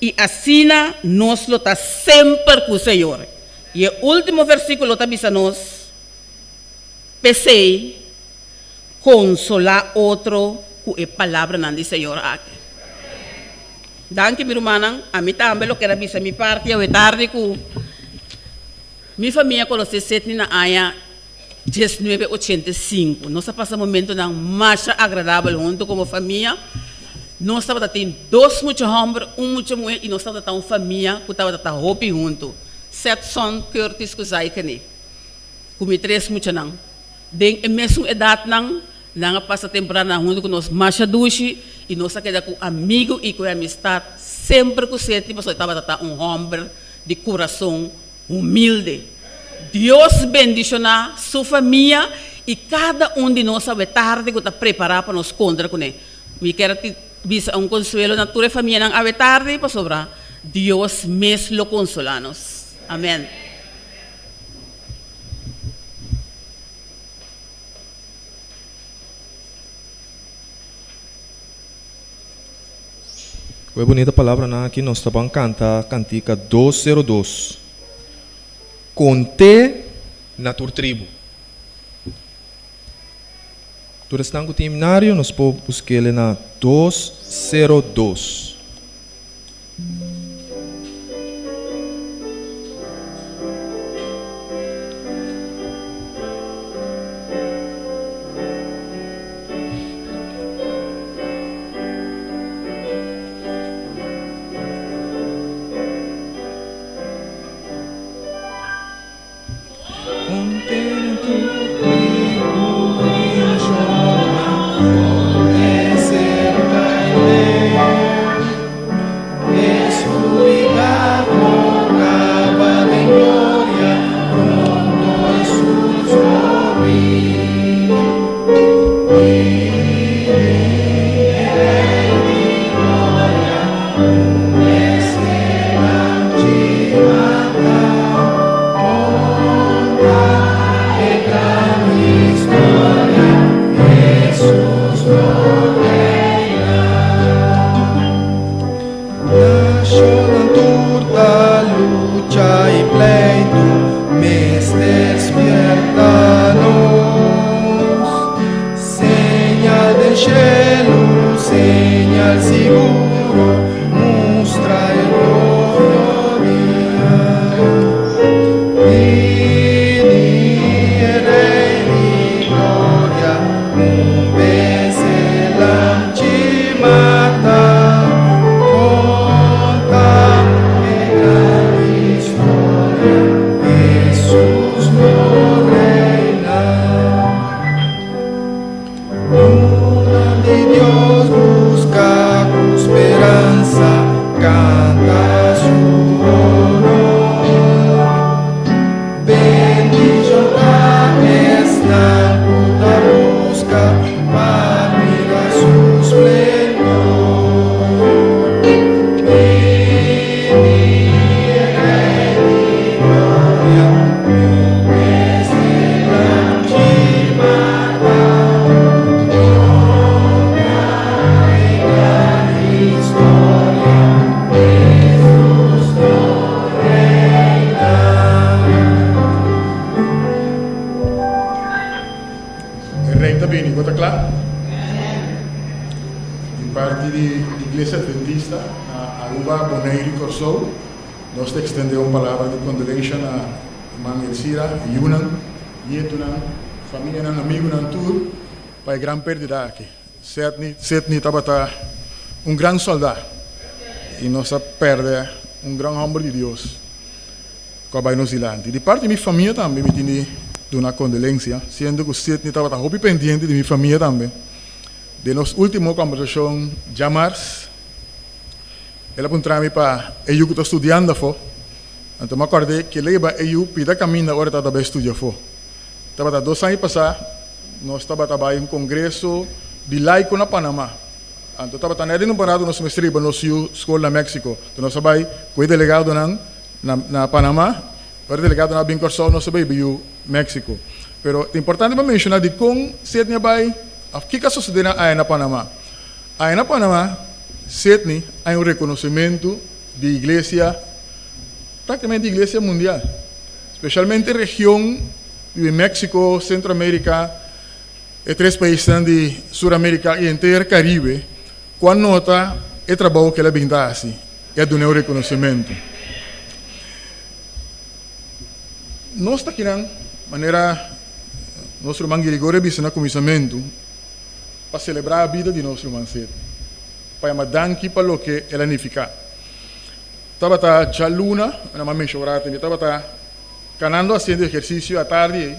E assim nós lo está sempre com o Senhor. E o último versículo está bisa nós, pensei, consolar outro com a palavra do Senhor aqui. Danke, minha irmã, a mim também lo quero bisa mi parte, eu é tarde com minha família conhece sete na área 1985. Nós passamos um momento mais agradável junto como família. Nós estávamos tendo dois muitos homens, muita mulher, e nós estávamos tendo uma família que estava tendo roupa junto. Sete são Curtis que sai aqui. Com três muitos não. Den a mesma idade não passa temporada junto com nós mais doce, e nós aqui com amigo e com amistade sempre com sete, mas estava tendo um homem de coração humilde. Deus bendicionar sua família e cada de nós sabe tarde que está preparado para nos contra com ele. Me quero te bisa um consuelo na tua família não ave tarde para sobrar. Deus mesmo lo consola-nos. Amém. Foi bonita palavra na que nós estamos cantando cantica 202. Conte na tua tribo. Tu estás no seminário, nós podemos buscar ele na 202. bem, está claro? De parte da Igreja Adventista, a Aruba, Bonaire e Corsou, nós extendemos uma palavra de condolência à irmã Elsira, Yunan, Yetunan, família, amigo, tudo, para a grande perda aqui. Setni estava grande soldado, e nós perdemos grande homem de Deus, que vai nos ilante. De parte de minha família também, me tinha uma condolência, sendo que o Setni estava muito pendente de minha família também. De nossa última conversação, de março, ela apontou-me para eu que estou estudando, então me acordei que eu pedi caminho hora para estudar. Estava 2 anos passados, nós estávamos em um congresso de laico na Panamá. Então estava no parado no semestre, na escola na México. Então nós estávamos com o delegado na Panamá, o delegado na Bincorsol, nós estávamos em México. Pero é importante para mencionar de como Setni vai. O que está sucedendo aí na Panamá? Aí na Panamá, Setni há reconhecimento de igreja, praticamente de igreja mundial, especialmente região de México, Centroamérica, e 3 países de Sudamérica e inteiro Caribe, quando nota o trabalho que ela vem dar assim, é do meu reconhecimento. Nós estamos aqui de maneira, nosso irmão Grigori disse no começamento, para celebrar a vida de nosso irmão Setni, para chamar danke para o que ela significa. Estava já luna, na mamãe chorata, estava canando fazendo exercício à tarde.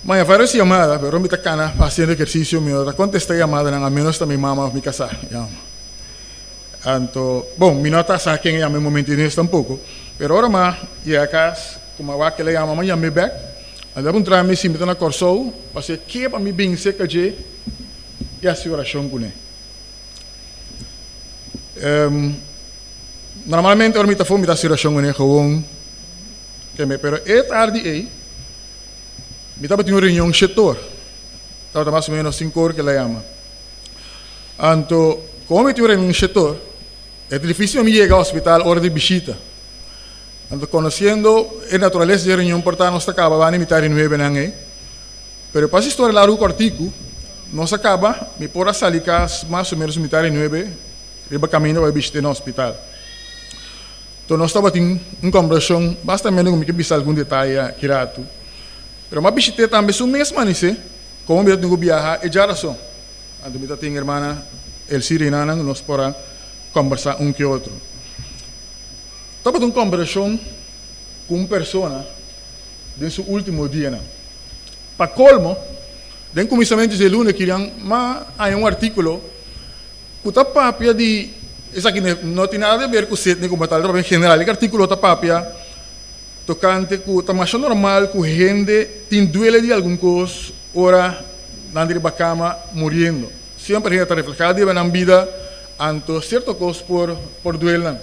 Mas eu fiz chamada, pero me cana fazendo exercício, me contestei a chamada, a menos também mama me casar. Então, bom, me nota sa quem é meu momento nesse tampouco, pero agora mais e a casa, como a que ela chama, me chame back. Ela perguntou me se me está na Corsou, para ser que para me bem seca de e a oração com ele. Normalmente eu me está fome da oração com ele, gewoon, que me, pero é tarde aí. Me estava tendo uma reunião setor, estava mais ou menos 5 horas que ela chama. Então, como eu tive reunião setor, é difícil me chegar ao hospital hora de visita. Então, conhecendo a natureza da reunião, portanto, nós acabamos de imitar em 9 anos. Mas para a história lá do Cortico, nós acabamos, me pôr a sair mais ou menos imitar em 9, e para caminho para visitar no hospital. Então, nós estávamos em uma conversação, basta menos que me algum detalhe aqui. Pero uma visita também são mesmo nisso, como eu tenho viajar e já razão. Então eu tenho irmã Elsira e Nana, nós podemos conversar um com o outro. Estava em conversação com uma pessoa em seu último dia. Para colmo, dentro do começamento de lunes queriam, mas há artículo que está papia de isso aqui não tem nada a ver com o Setni como tal, em general, o artículo está papia tocante que está mais normal que a gente tem duele de alguma coisa, ora, na cama, morrendo. Sempre a gente está reflejada na vida, ante certa coisa por duelo.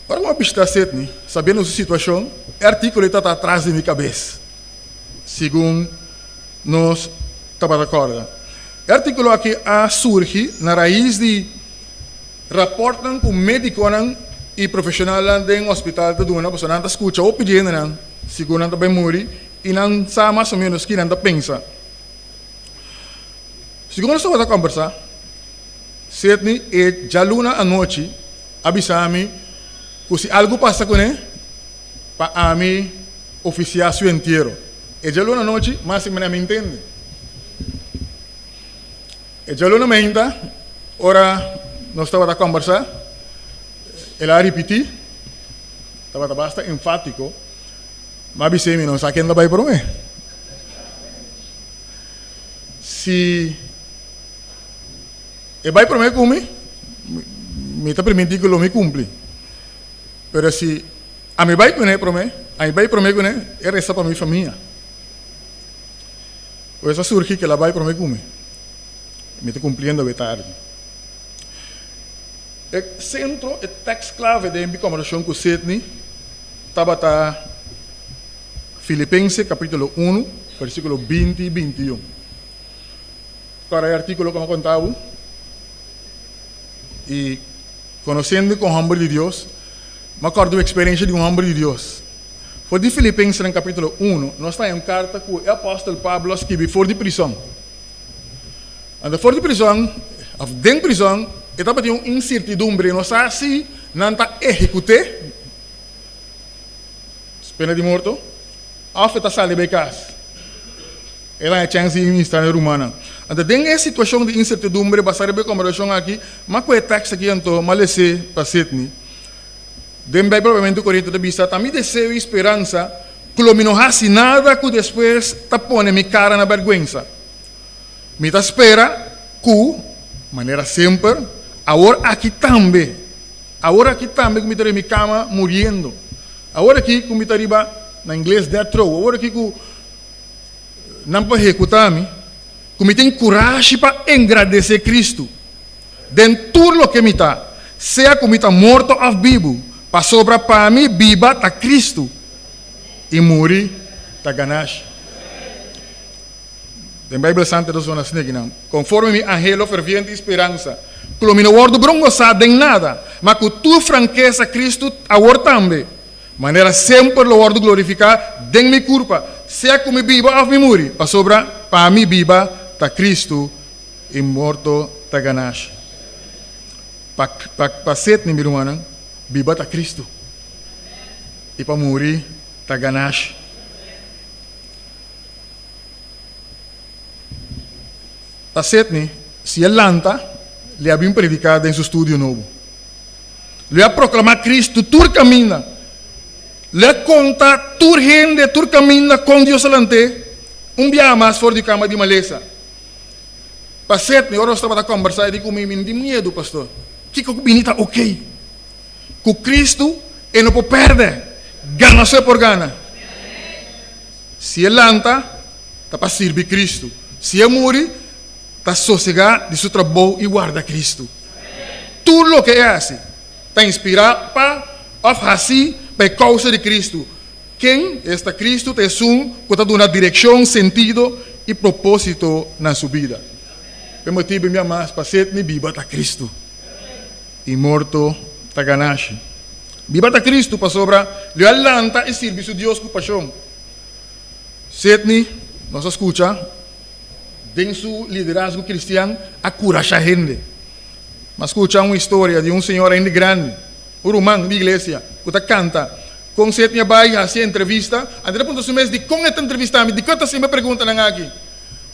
Para uma pista Setni, sabendo a situação, o artigo está atrás de minha cabeça, segundo nós estamos de acordo. O artigo aqui surge na raiz de raportam com médico e profissional do hospital de uma pessoa não escuta ou pedindo segundo não bem morrer e não sabe mais ou menos que não pensa. Segundo nós estamos a conversar, Setni e já luna à noite avisar-me que se algo passa com ele, para mim oficiar seu inteiro. E já luna à noite, mas se me entende. E já luna me ainda, ora nós estamos a conversar. Ela repetiu, estava bastante enfático, mas disse-me, não sabe quem vai para mim. Se ele vai para mim comigo, me está permitindo que eu me cumpre. Mas se a mim vai para mim, a mim vai para mim, é resta para minha família. Ou essa surge que ela vai para mim comigo. Me está cumprindo a tarde. O centro, o texto clave da minha conversação com o Setni, estava Filipenses, capítulo 1, versículo 20 e 21. Agora, o artículo que eu contava, e conhecendo com o homem de Deus, me acordo da experiência de um homem de Deus. Voor die Filipenses in capítulo 1, nós está em carta que o apóstolo Pablo escreve fora de prisão. E fora de prisão, dentro de prisão, ele estava tendo incertidumbre, não sabe se não está executado, pena de morto, ou está saindo de casa. Ela é chance de estar romana. Então, dentro dessa situação de incertidumbre, basta ver como relação aqui, mas com o texto aqui, então, malese para Setni. Dentro da Bíblia, provavelmente, o Coríntios de vista, também desejo e esperança, que não me hace nada que depois está pondo minha cara na vergonha. Me espera que, maneira sempre, agora aqui também, que me terei minha cama morrendo. Agora aqui, que me terei na inglês death row, agora aqui que não pode executar-me, que me tem coragem para agradecer Cristo. Dentro de tudo o que me está, seja que me está morto ou vivo, para sobrar para mim, viva está Cristo. E morrer está ganhar. Na Bíblia Santa dos Zonas Negras, conforme mi angelo ferviente esperança, que o meu word não gostar de nada, mas que tu franqueza Cristo agora também, maneira sempre o word glorificar, de minha culpa, seja como viva ou me morrer, para sobrar para mim viva está Cristo e morto está ganhar. Para Setni, meu irmão, viva está Cristo e para morrer está ganhar. Para Setni, se ele lanta, ele havia predicado em seu estúdio novo. Ele ia proclamar Cristo, tu caminha. Ele conta, tu rende, tu caminha com Deus alante. Dia mais fora de cama de maleza. Para Setni, eu estava a conversar e digo, me de medo, pastor. Que combinita ok. Com Cristo, ele não pode perder. Gana só por gana. Se ele lanta, está para servir Cristo. Se ele morre, está sossegado de seu trabalho e guarda Cristo. Tudo o que é assim, está inspirado para fazer por causa de Cristo. Quem está Cristo é um que está dando direção, sentido e propósito na sua vida. Por motivo, minha mãe, para ser viva está Cristo. E morto está ganhando. Viva está Cristo, para sobrar, ele alanta e serviço de Deus com paixão. Setni, nós escuta, em seu liderazgo cristiano, a curar a gente. Mas escuta uma história de senhor ainda grande, um romano de igreja, que canta, com Setni vai fazer entrevista, André pergunta mês de como esta entrevista, de quantas me perguntam aqui.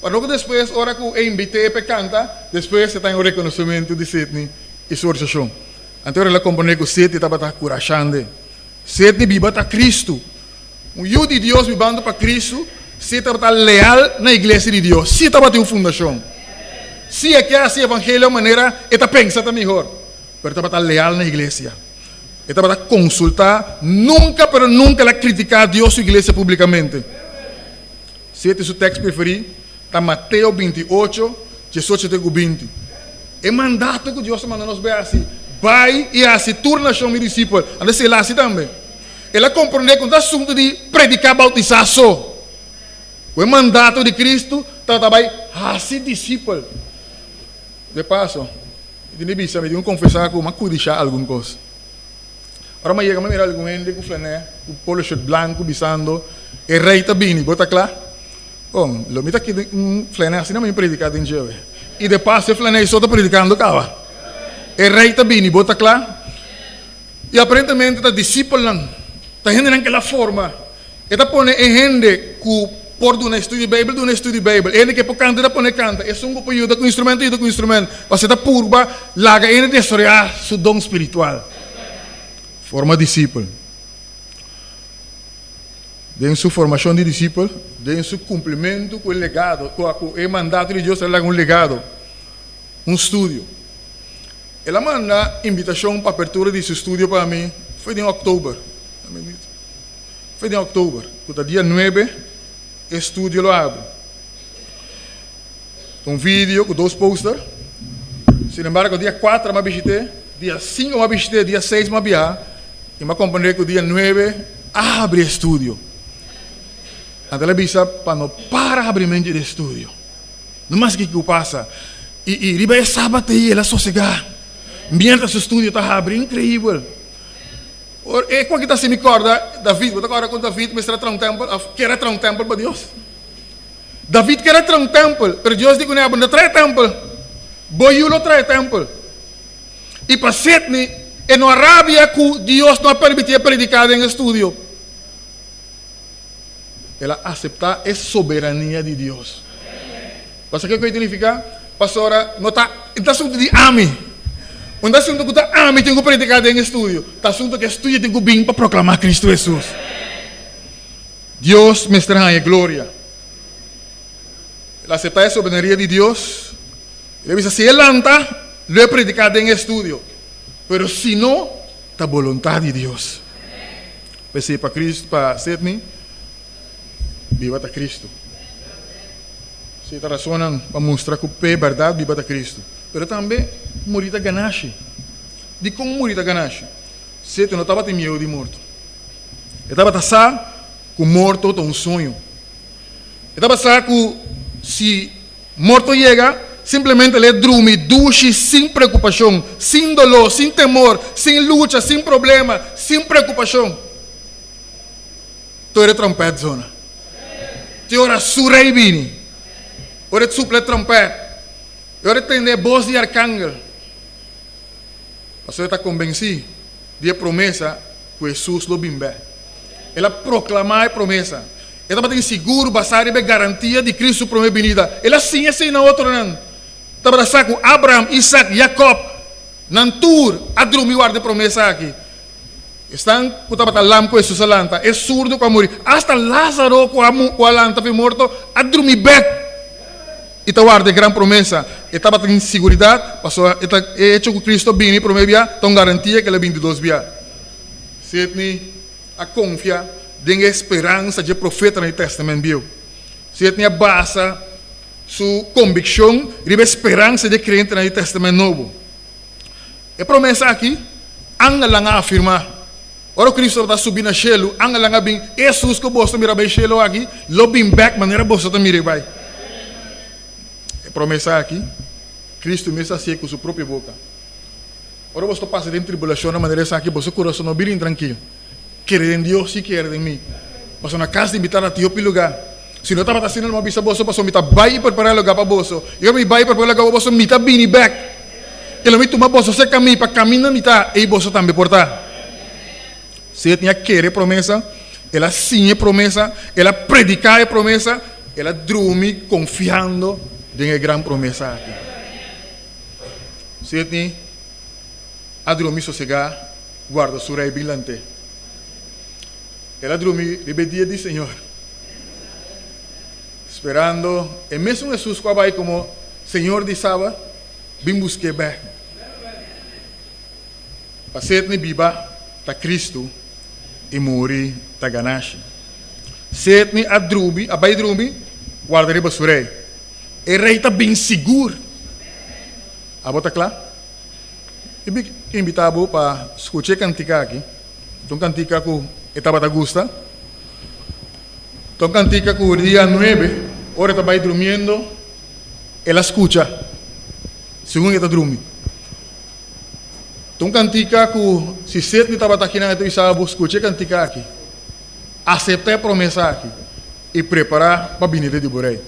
Para logo depois, hora que eu invitei para cantar, depois você tem o reconhecimento de Setni e sua organização. Então ela compreende que Setni estava curachando. Setni viva para Cristo. Filho de Deus vivendo para Cristo, se estava leal na igreja de Deus, se estava tendo fundação. Se é que esse evangelho de maneira, está pensando melhor, mas estava leal na igreja. Estava a consultar, nunca, pero nunca ela criticar Deus e a igreja publicamente. Se este é o texto preferido, está Mateus 28, 18 até 20. É mandato que Deus manda nos ver assim. Vai e assim, torna-se meu discípulo. Anda se lá assim também. Ela compreende com o assunto de predicar, bautizar só. O mandato de Cristo está também assim discípulo. De passo, eu me confessar que eu não deixar alguma coisa. Agora, eu chego a mirar algum gente com flané, com polo shirt branco, bisando, e rei está bem, bota claro? Bom, eu me está aqui um flané assim, não me predicar em Jeová. E de passo, o flané só está predicando cava. E rei está bem, bota claro? E aparentemente está discípulo, está gente naquela forma. Está pondo em gente que por do estudo de Bíblia, ele que por cantar pone canta, é um grupo ajuda com instrumento, você está purba, laga ele desoriar seu dom espiritual. Forma discípulo. Dentro sua formação de discípulo, dentro seu cumprimento com o legado, com o mandato de Deus, ela um legado, um estudo. Ela manda invitação para a abertura de seu estúdio para mim, foi em outubro. Foi em outubro, no dia 9, o estúdio lo abre. Um vídeo com 2 posters. Sin embargo, dia 4 eu visitei, dia 5 eu visitei, dia 6 eu viajei. E me compreendei que o dia 9 abre o estúdio. A televisão para não para abrimento do estúdio. Não mais que passa. E riba é sábado e ela sossegar. Mientras o estúdio está abrindo, incrível. E quando está se me acorda, David, você agora com David, mas era um templo, quer um templo para Deus. David quer um templo, mas Deus diz que não é 3 templos. Boiulo 3 templos. E para Setni, e na Arábia que Deus não permitia predicar em estúdio. Ela aceitar a soberania de Deus. Mas o que significa? Pastora, não está assunto de ame. Não assunto que está ame, tem que predicar em estúdio. Está assunto que estúdio tem que vir para proclamar Cristo Jesus. Deus me estranha glória. Ela aceitar a soberania de Deus. Ele diz, se ele anda, lo he predicado en estudio. Pero si no, está voluntad de Dios. Pues para Cristo, para Setni, viva a Cristo. Se está razonando para mostrar que é verdade, viva a Cristo. Pero também, morir a ganache. De como morir a ganache? Setni não estava tendo medo de morto. Ele estava pensando que morto é sonho. Ele estava pensando que se morto chega, simplesmente ele dorme, duche, sem preocupação, sem dolor, sem temor, sem luta, sem problema, sem preocupação. Tu eres trompete, zona. Tu eres surrei bini. Ora suple trompete. Ora tem voz de arcángel. Você está convencido de a promessa que Jesus lo bimbe. Ela proclama a promessa. Ela está seguro, basado em garantia de Cristo para a venida. Ela sim é assim na outra não. Estava saco Abraham, Isaac, Jacob, Nantur, adrumi guarda promessa aqui. Estão com a lampa com Jesus alanta, é surdo com a morrer. Hasta Lázaro com a lanta foi morto, adrumi back. E está guarda grande promessa. Estava em segurança, passou é hecho com Cristo bem, promessa, tão garantia que ele vem de 2 dias. Se a confia, tem esperança de profeta no Testamento. Se a base sua convicção e a esperança de crente no Testamento Novo. A promessa aqui, anga lang afirma. Ora Cristo está subindo a cielo, anga lang bem, Jesus que você mira bem cielo aqui, lo bem back maneira você está mira bem. A promessa aqui, Cristo me sacia com sua própria boca. Ora você passa de tribulação na maneira aqui, você coração não bem tranquilo. Quer em Deus e quer em mim. Você na casa de invitar a ti para lugar. Se não estava fazendo uma visa boa, você me está vai preparar lugar para você. Eu me vai preparar lugar para você, me está bem back. Ele me toma você caminho para caminhar me está e você também portar. Se tinha querer promessa, ela sim é promessa, ela predicar é promessa, ela dorme confiando em grande promessa aqui. Se tinha a dormir sossegar, guarda sua rei bilante. Ela dorme rebedia de Senhor. Esperando, e mesmo Jesus que vai como Senhor de sábado, vim buscar back. Para ser viva, está Cristo e morrer, está ganache. Ser a drubi, a bai drubi, guardarei para o rei. E rei está bem seguro. A bota claro? E bem invitado para escutar cantiga aqui. Então cantiga que estava da gusta. Então cantica que o dia 9, ora está dormindo, ela escuta, segundo está dormindo. Então cantica que se Setni estava aqui na tua sábado, escuta cantica aqui, aceitar a promessa aqui e preparar para a vinda de Borei.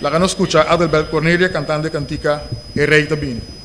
Lá que nós escuta Adelbert Cornelia cantando cantica e rei está vindo.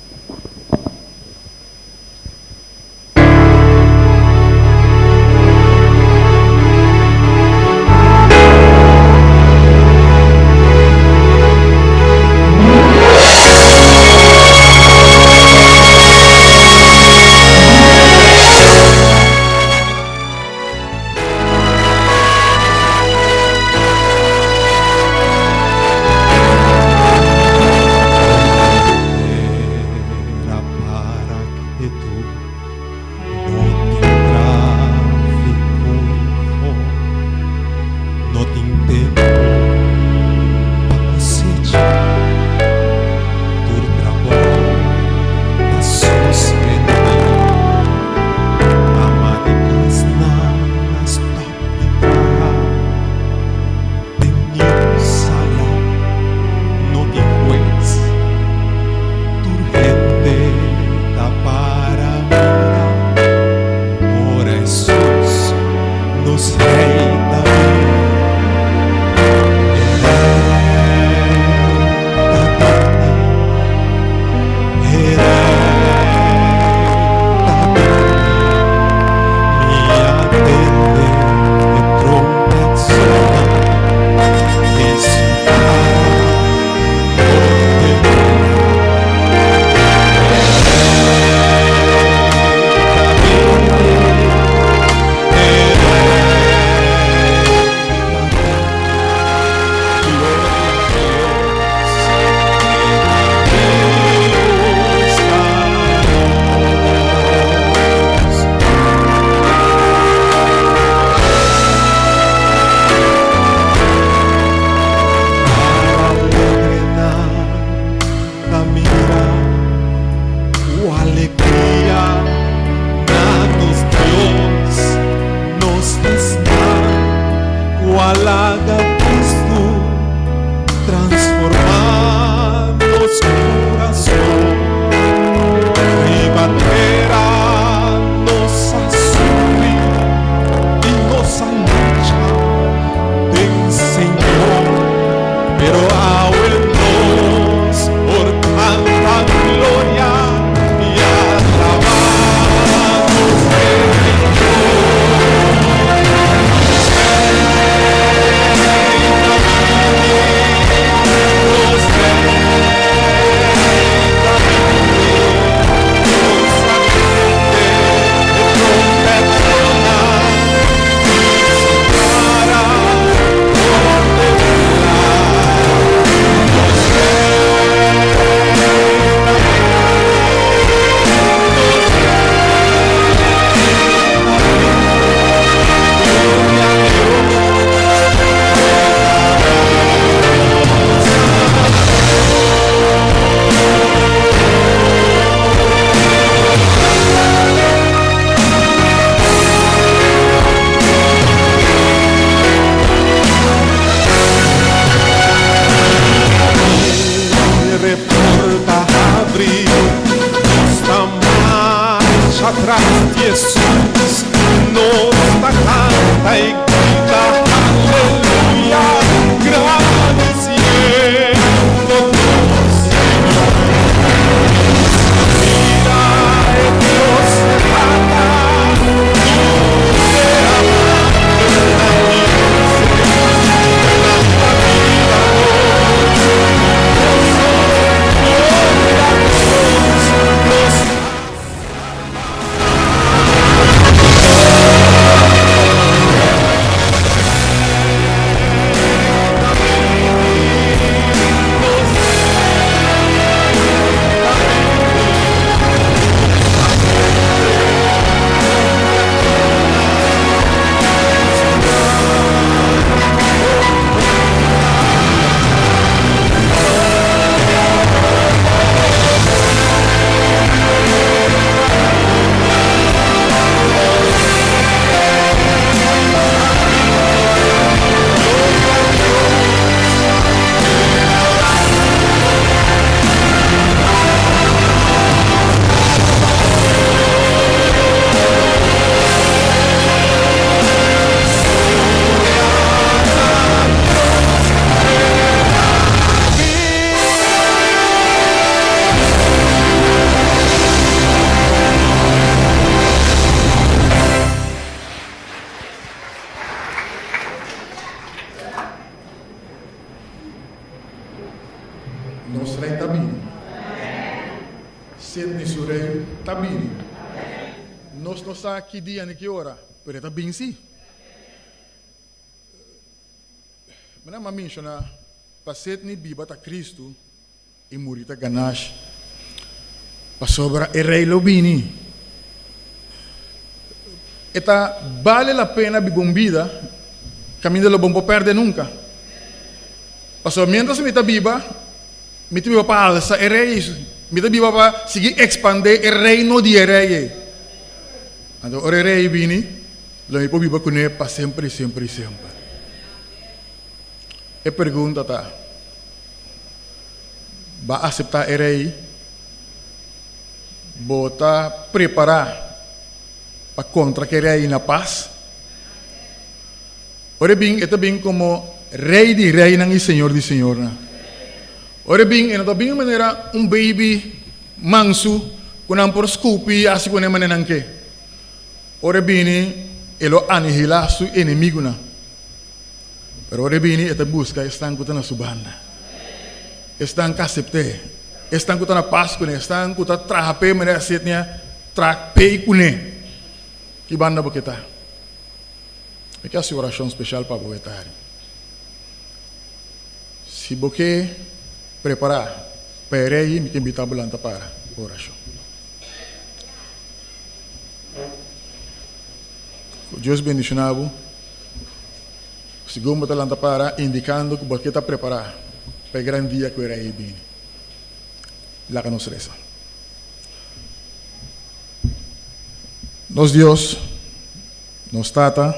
nosso coração. Primavera nos assume e nossa lucha tem Senhor, pero ao nos por tanta glória e alabamos atrás de Jesus, nos canta e grita aleluia, agradeciendo tu Senhor. Mira el Dios trata, tu amante la Nos rei tabini. Sydney su rei tabini. Nos não sa que dia nem que hora, pero está bem sim. Mas não menciona para Sydney biba ta Cristo e morita ganache. Para sobra e rei lobini. Eta vale la pena bibombida, caminho lo bombo perde nunca. Pasó mientras me está viva, me está viva para alza e rei, me está viva para seguir expandir el reino de rei. Quando o rei vini, lo mi può viva con ele para sempre, sempre, sempre. E pergunta tá, vai aceitar o rei? Bota preparar para contra que rei na paz? Ora bem, é bem como rei de rei e senhor de senhor. Ora bem, é bem maneira baby manso com por scoopy assim com maneira que. Ora bem, ele anihila su inimigo na. Pero ora bem, é busca estão com na subanda. Estão aceitar. Estão com na paz com, estão com trape maneira setnya trape com. Que banda boqueta. É que essa oração especial para boquetar. Se você preparar, perei me invitar bulanta para oração. Deus bendicionado. Segundo talanta para indicando que você está preparado para o grande dia que irá vir. Lá que nos reza. Nos Deus, nos Tata,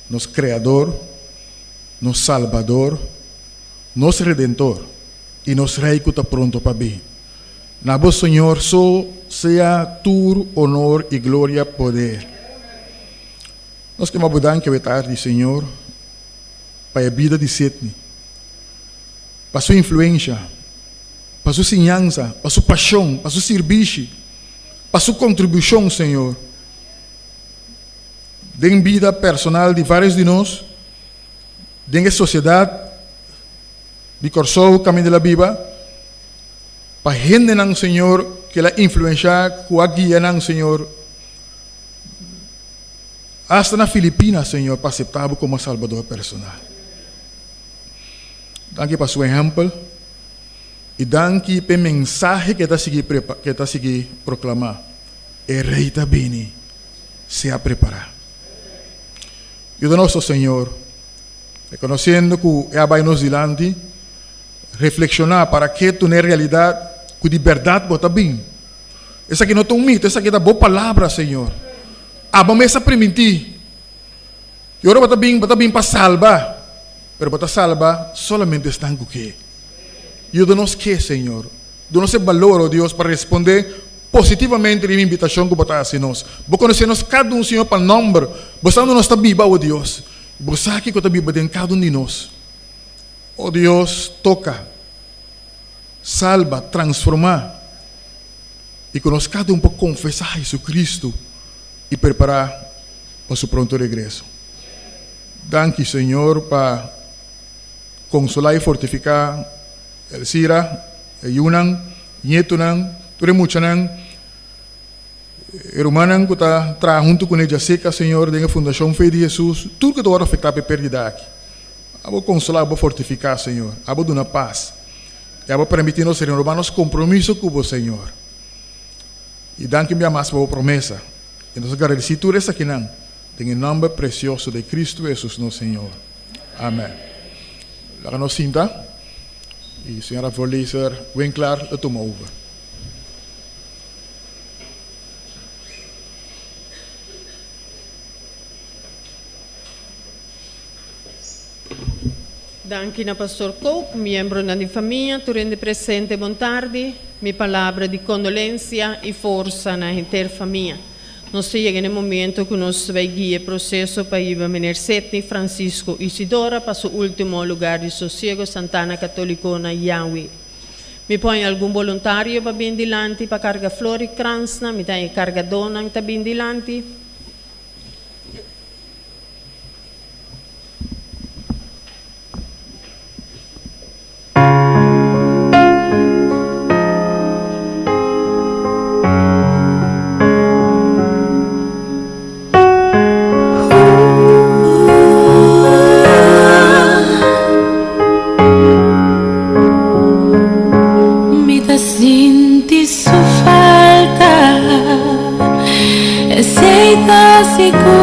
nos Criador, nos Salvador, nos Redentor, e nos rei que está pronto para vir. Nabo, Senhor, só seja tu honor e glória poder. Nós queremos danke a tarde, Senhor, para a vida de Sidney, para sua influência, para sua ensinança, para sua paixão, para seu serviço, para sua contribuição, Senhor. Em vida personal de vários de nós, em sociedade, de Corsou, caminho da Bíblia, para gente, Senhor, que ela influencia, que a guia, Senhor, hasta na Filipinas, Senhor, para aceitar como salvador personal. Danke para seu exemplo e danke pela mensagem que está seguindo proclamar. O rei está bem, se a preparar. Eu, nosso Senhor, reconhecendo que é vai nos dilante, reflexionar para que tu na realidade, que de verdade bota bem. Essa aqui não é um mito, essa aqui é da boa palavra, Senhor. Vamos essa permitir. E agora bota bem para salvar. Pero para salvar, solamente estão com o que? E eu não que, Senhor. Eu não sei valor, oh Deus, para responder positivamente a invitação que você faz a nós. Você conhece cada um, Senhor, para nome. Você não está viva, oh Deus. Você aqui que está viva dentro de cada um de nós. Oh Deus, toca, salva, transforma. E que nós cada um para confessar Jesus Cristo e preparar para o seu pronto regresso. Danke, Senhor, para consolar e fortificar Elcira, Yunan, Nietunan, Turemuchanan, Erumanan, que está junto com a Jessica, Senhor, da Fundação Fé de Jesus, tudo que está afetado pela perda aqui. Vou consolar, vou fortificar, Senhor, vou dar paz. E vou permitir nós sermos nosso compromisso com o Senhor. E danke minha mais boa promessa. E nós agradecemos essa aqui, não. Em nome precioso de Cristo Jesus, nosso Senhor. Amém. Lá nos cinta. E a senhora voorlezer Winkler, het toma over. Danke na Pastor Coke, membro da famiglia, tu rende presente buon tardi, mi palavra di condolenza e forza na intera famiglia. Nós chegamos no momento que nós vamos guiar o processo para ir a Menor Sidney Francisco Isidora para o último lugar de sossego Santana Catolicona Yahweh. Me põe algum voluntário para bem dilante para carga flor e kransna, me dá carga dona para bem dilante. Sei da segura.